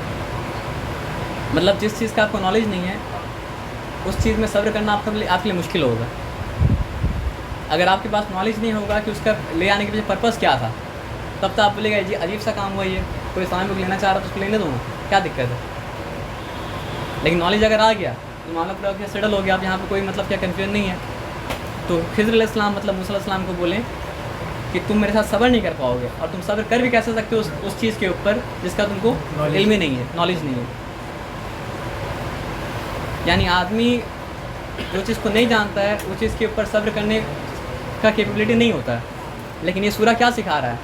मतलब जिस चीज़ का आपको नॉलेज नहीं है उस चीज़ में सब्र करना आपके लिए मुश्किल होगा। अगर आपके पास नॉलेज नहीं होगा कि उसका ले आने के पीछे पर्पज़ क्या था, तब तो आप बोलेगा जी अजीब सा काम हुआ, ये कोई इस्लामिक बुक लेना चाह रहा तो उसको लेने दूँगा, क्या दिक्कत है। लेकिन नॉलेज अगर आ गया तो मामला पूरा सेटल हो गया, आप यहाँ पे कोई मतलब क्या कन्फ्यूजन नहीं है। तो खिज़र अलैहिस्सलाम मतलब मूसा अलैहिस्सलाम को बोलें कि तुम मेरे साथ सब्र नहीं कर पाओगे, और तुम सब्र कर भी कैसे सकते हो उस चीज़ के ऊपर जिसका तुमको इल्म ही नहीं है, नॉलेज नहीं है। यानी आदमी जो चीज़ को नहीं जानता है उस चीज़ के ऊपर सब्र करने का कैपेबिलिटी नहीं होता है। लेकिन ये सूरा क्या सिखा रहा है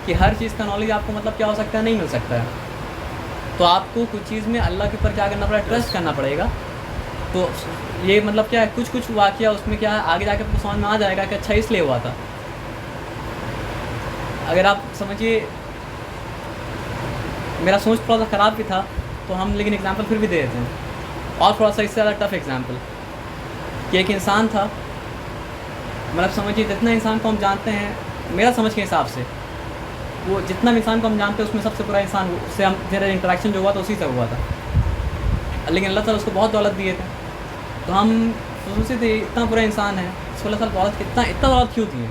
कि हर चीज़ का नॉलेज आपको मतलब क्या हो सकता है, नहीं मिल सकता है। तो आपको कुछ चीज़ में अल्लाह के ऊपर क्या करना पड़ेगा, ट्रस्ट करना पड़ेगा। तो ये मतलब क्या है, कुछ वाक़या उसमें क्या है आगे जाकर आपको समझ में आ जाएगा कि अच्छा इसलिए हुआ था। अगर आप समझिए, मेरा सोच थोड़ा सा ख़राब भी था तो हम लेकिन एग्जांपल फिर भी दे देते हैं, और थोड़ा सा इससे ज़्यादा टफ एग्जांपल कि एक इंसान था, मतलब समझिए जितना इंसान को हम जानते हैं, मेरा समझ के हिसाब से वो जितना भी इंसान को हम जानते हैं उसमें सबसे बुरा इंसान उससे हम मेरा इंटरेक्शन जो हुआ था उसी से हुआ था। लेकिन अल्लाह ताला उसको बहुत दौलत दिए थे, तो हम सोचते थे इतना बुरा इंसान है, इसको अल्लाह ताला दौलत इतना दौलत क्यों दिए,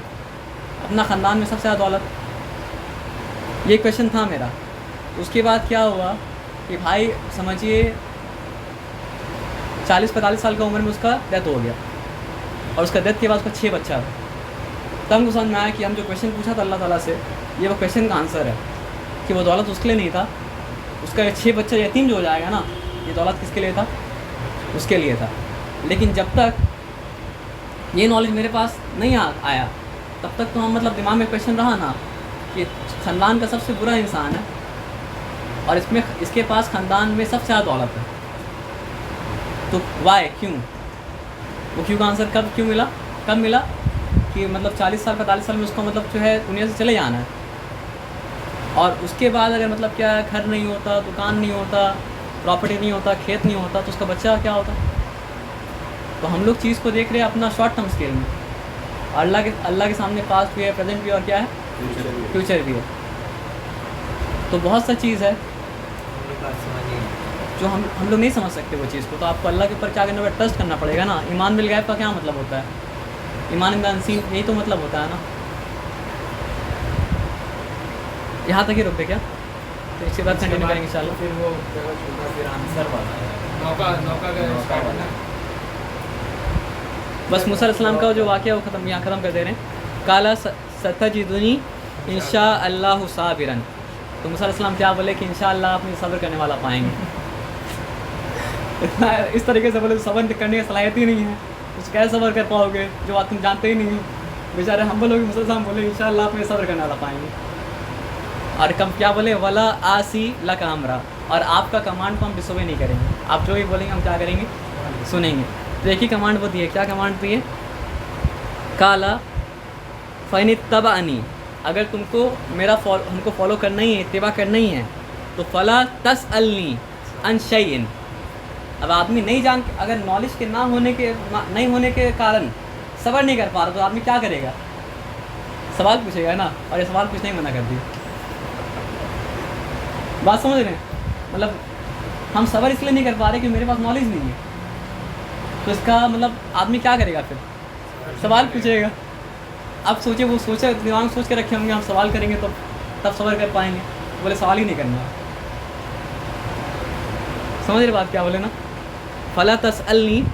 अपना ख़ानदान में सबसे ज़्यादा दौलत, ये क्वेश्चन था मेरा। उसके बाद क्या हुआ कि भाई समझिए 40-45 साल का उम्र में उसका डेथ हो गया, और उसका डेथ के बाद उसका 6 बच्चा था। तब हमको समझ में आया कि हम जो क्वेश्चन पूछा था अल्लाह ताला से, ये वो क्वेश्चन का आंसर है कि वो दौलत उसके लिए नहीं था, उसका 6 बच्चा यतीम जो हो जाएगा ना, ये दौलत किसके लिए था, उसके लिए था। लेकिन जब तक ये नॉलेज मेरे पास नहीं आया तब तक तो हम मतलब दिमाग में क्वेश्चन रहा ना कि ख़ानदान का सबसे बुरा इंसान है और इसके पास ख़ानदान में सबसे ज़्यादा दौलत है, तो वाई, क्यों? वो क्यों का आंसर कब मिला कि मतलब 40 साल 45 साल में उसको मतलब जो है दुनिया से चले जाना है, और उसके बाद अगर मतलब क्या घर नहीं होता, दुकान नहीं होता, प्रॉपर्टी नहीं होता, खेत नहीं होता, तो उसका बच्चा क्या होता? तो हम लोग चीज़ को देख रहे हैं अपना शॉर्ट टर्म स्केल में, अल्लाह के सामने पास्ट भी है, प्रेजेंट भी, और क्या है, फ्यूचर भी है। तो बहुत सा चीज़ है जो हम लोग नहीं समझ सकते वो चीज़ को। तो आपको अल्लाह के ऊपर क्या करना पड़ेगा, ट्रस्ट करना पड़ेगा ना। ईमान बिल गैब का क्या मतलब होता है, ईमान इन द अनसीन, यही तो मतलब होता है ना। यहाँ तक ही रुक गए क्या, तो इसके बाद कंटिन्यू करेंगे इंशाल्लाह। फिर वो जगह छोटा, फिर आंसर वाला है, नौका का स्टार्ट होना। बस मूसा अलैहिस्सलाम का जो वाक़या वो ख़त्म, यहाँ ख़त्म कर दे रहे हैं। काला सतजिदुनी इंशाअल्लाहु साबिरन। तो मूसा अलैहिस्सलाम क्या बोले कि इंशाअल्लाह आप मुझे सब्र करने वाला पाएंगे। इतना इस तरीके से बोले तो सब्र करने की सलाहियत ही नहीं है, कुछ कैसे सब्र कर पाओगे जो बात तुम जानते ही नहीं हो। बेचारे हम बोलोगे, मूसा अलैहिस्सलाम बोले इंशाअल्लाह आप मुझे सब्र करने वाला पाएंगे। और कम क्या बोले, वला आसी लका अमरा, और आपका कमांड को हम डिसोबे नहीं करेंगे, आप जो भी बोलेंगे हम क्या करेंगे, सुनेंगे। तो एक ही कमांड वो दी है, क्या कमांड दी है, काला फ़ैन इत्तबाअनी, अगर तुमको हमको फॉलो करना ही है, इत्तिबा करना ही है, तो फ़ला तसअलनी अन शैइन। अब आदमी नहीं जान, अगर नॉलेज के नहीं होने के कारण सब्र नहीं कर पा रहा, तो आदमी क्या करेगा, सवाल पूछेगा ना, और ये सवाल पूछने ही मना कर दिया। बात समझ रहे हैं, मतलब हम सब्र इसलिए नहीं कर पा रहे कि मेरे पास नॉलेज नहीं है, तो इसका मतलब आदमी क्या करेगा, फिर सवाल पूछेगा। अब सोचे, वो सोचे दिमाग में सोच के रखे होंगे हम सवाल करेंगे तो तब सब्र कर पाएंगे, बोले सवाल ही नहीं करना। समझ रहे बात क्या बोले ना, फला तसअलनी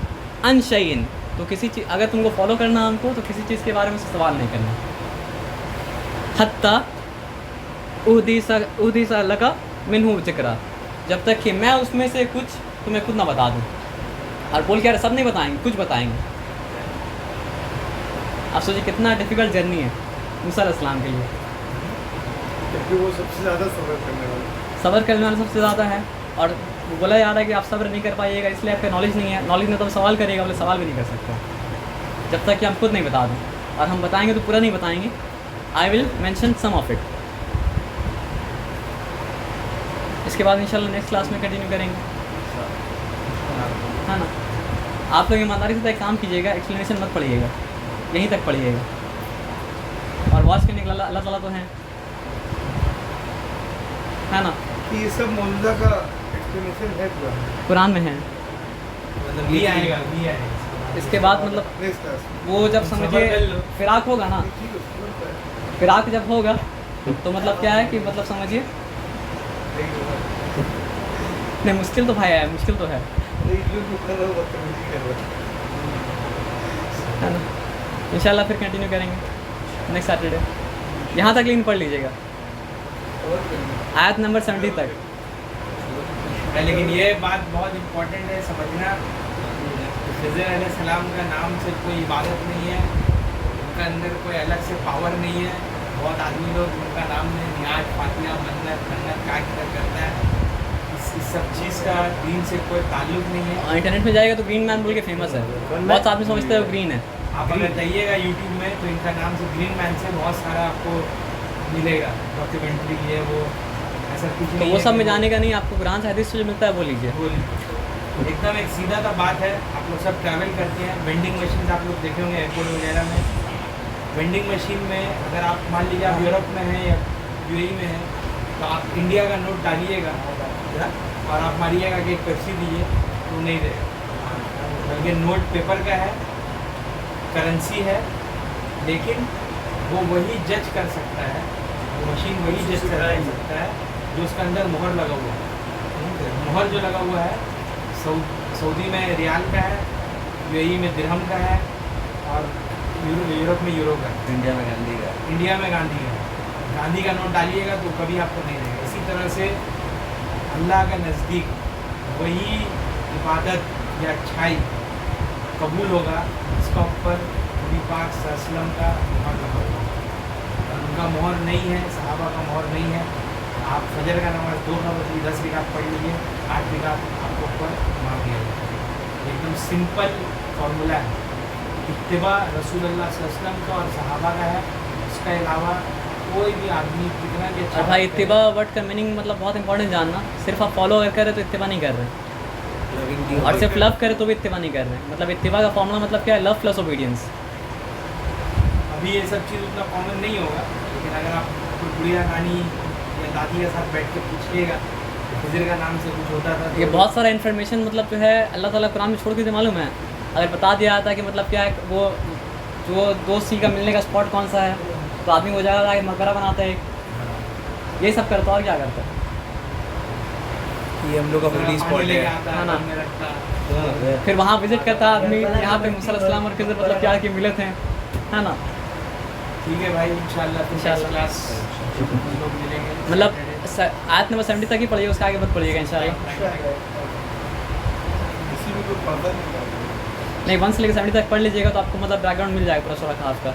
अन शैइन, तो किसी चीज़ अगर तुमको फॉलो करना हमको, तो किसी चीज़ के बारे में सवाल नहीं करना। हत्ता उहदीसा लका मिन्हु ज़िक्रा, जब तक कि मैं उसमें से कुछ तुम्हें खुद ना बता दूँ। और बोल के यार सब नहीं बताएंगे, कुछ बताएंगे। आप सोचिए कितना डिफ़िकल्ट जर्नी है मूसा अलैहिस्सलाम के लिए, क्योंकि वो सबसे ज़्यादा सब्र करने वाला सबसे ज़्यादा है। और वो बोला जा रहा है कि आप सब्र नहीं कर पाइएगा, इसलिए आपका नॉलेज नहीं है, नॉलेज में तो सवाल करेगा, बोले सवाल भी नहीं कर सकते जब तक कि हम खुद नहीं बता दें, और हम बताएंगे तो पूरा नहीं बताएंगे। I will mention some of it. इसके बाद इंशाल्लाह नेक्स्ट क्लास में कंटिन्यू करेंगे, है ना। आप लोग ईमानदारी से एक काम कीजिएगा, एक्सप्लेनेशन मत पढ़िएगा, यहीं तक पढ़िएगा। और वॉच करने के लिए अल्लाह ताला तो है ना, कि ये सब मौजूदा का एक्सप्लेनेशन है पूरा कुरान में है। मतलब भी आएगा। इसके बाद मतलब नेक्स्ट क्लास वो जब समझिए फिराक होगा ना, फिराक जब होगा तो मतलब क्या है कि मतलब समझिए, नहीं मुश्किल तो भाई है, मुश्किल तो है ना। इंशाल्लाह फिर कंटिन्यू करेंगे नेक्स्ट सैटरडे। यहाँ तक लिंक पढ़ लीजिएगा, आयत नंबर 70 तक। लेकिन ये बात बहुत इम्पोर्टेंट है समझना, खिज़र अलैहिस्सलाम का नाम से कोई इबादत नहीं है, उनका अंदर कोई अलग से पावर नहीं है। बहुत आदमी लोग उनका नाम में नियाज, फातिया, मन्नत क्या करता है, इस सब चीज़ का दीन से कोई ताल्लुक नहीं है। इंटरनेट में जाएगा तो ग्रीन मैन बोल के फेमस है, बहुत आदमी समझते हैं वो ग्रीन है। आप अगर जाइएगा यूट्यूब में तो इनका नाम से ग्रीन मैन से बहुत सारा आपको मिलेगा, डॉक्यूमेंट्री ये वो, ऐसा कुछ तो नहीं वो है सब कि में जाने का नहीं, आपको कुरान से हदीस से जो मिलता है वो लीजिए। वो एकदम एक सीधा सा बात है। आप लोग सब ट्रैवल करते हैं, वेंडिंग मशीन आप लोग देखे होंगे एयरपोर्ट वगैरह में। वेंडिंग मशीन में अगर आप मान लीजिए आप यूरोप में हैं या यूएई में हैं, तो आप इंडिया का नोट डालिएगा और आप मारिएगा कि एक पेप्सी दीजिए तो नहीं देगा, बल्कि नोट पेपर का है, करेंसी है, लेकिन वो वही जज कर सकता है, वो मशीन वही जज कर सकता है जो उसके अंदर मोहर लगा हुआ है। मोहर जो लगा हुआ है सऊदी में रियाल का है, यूएई में दिरहम का है, और यूरोप में यूरो का है, इंडिया में गांधी का, इंडिया में गांधी का। गांधी का नोट डालिएगा तो कभी आपको नहीं देगा। इसी तरह से अल्लाह के नज़दीक वही इबादत या अच्छाई कबूल होगा इसका ऊपर नबी पाक सल्लल्लाहु अलैहि वसल्लम का मोहर लगा हुआ है। और उनका मोहर नहीं है, सहाबा का मोहर नहीं है। आप फजर का नमाज 2 बजे 10 रिकात पढ़ लीजिए, 8 रिकात आपको ऊपर मार दिया जाएगा। एकदम सिंपल फार्मूला है। इत्तिबा रसूलुल्लाह सल्लल्लाहु अलैहि वसल्लम का और सहाबा का है, उसके अलावा कोई भी आदमी कितना भी अच्छा। और भाई इत्तिबा वर्ड का मीनिंग मतलब बहुत इंपॉर्टेंट जानना, सिर्फ आप फॉलो अगर कर रहे तो इत्तिबा नहीं कर रहे। और सिर्फ लव करे तो भी इत्तिबा नहीं कर रहे हैं। मतलब इत्तिबा का फॉर्मूला मतलब क्या है? Love plus obedience. अभी ये सब चीज़ उतना कॉमन नहीं होगा, लेकिन अगर आप कोई बुढ़िया नानी या दादी के साथ बैठ के पूछिएगा खिज़र का नाम से कुछ होता था। ये बहुत सारा इन्फॉर्मेशन मतलब जो है अल्लाह ताला कुरान में छोड़ के दे, मालूम है? अगर बता दिया जाता कि मतलब क्या है वो जो 2C का मिलने का स्पॉट कौन सा है, तो आदमी हो जाएगा कि मकबरा बनाता है एक। यही सब करता और क्या करता है? ये हम लोग का होली स्पॉट है। हाँ ना। फिर वहाँ विजिट करता आदमी, यहाँ पे मूसा अलैहिस्सलाम और खिज़र मतलब क्या कि मिले थे, है ना? ठीक है भाई, इंशाल्लाह क्लास हम लोग मिलेंगे। मतलब आयत नंबर 70 तक ही पढ़िएगा, उसके आगे मत पढ़िएगा इंशाल्लाह। किसी भी को पता नहीं। नहीं 1 से लेकर 70 तक पढ़ लीजिएगा तो आपको मतलब बैकग्राउंड मिल जाएगा पूरा सूरह कहफ का।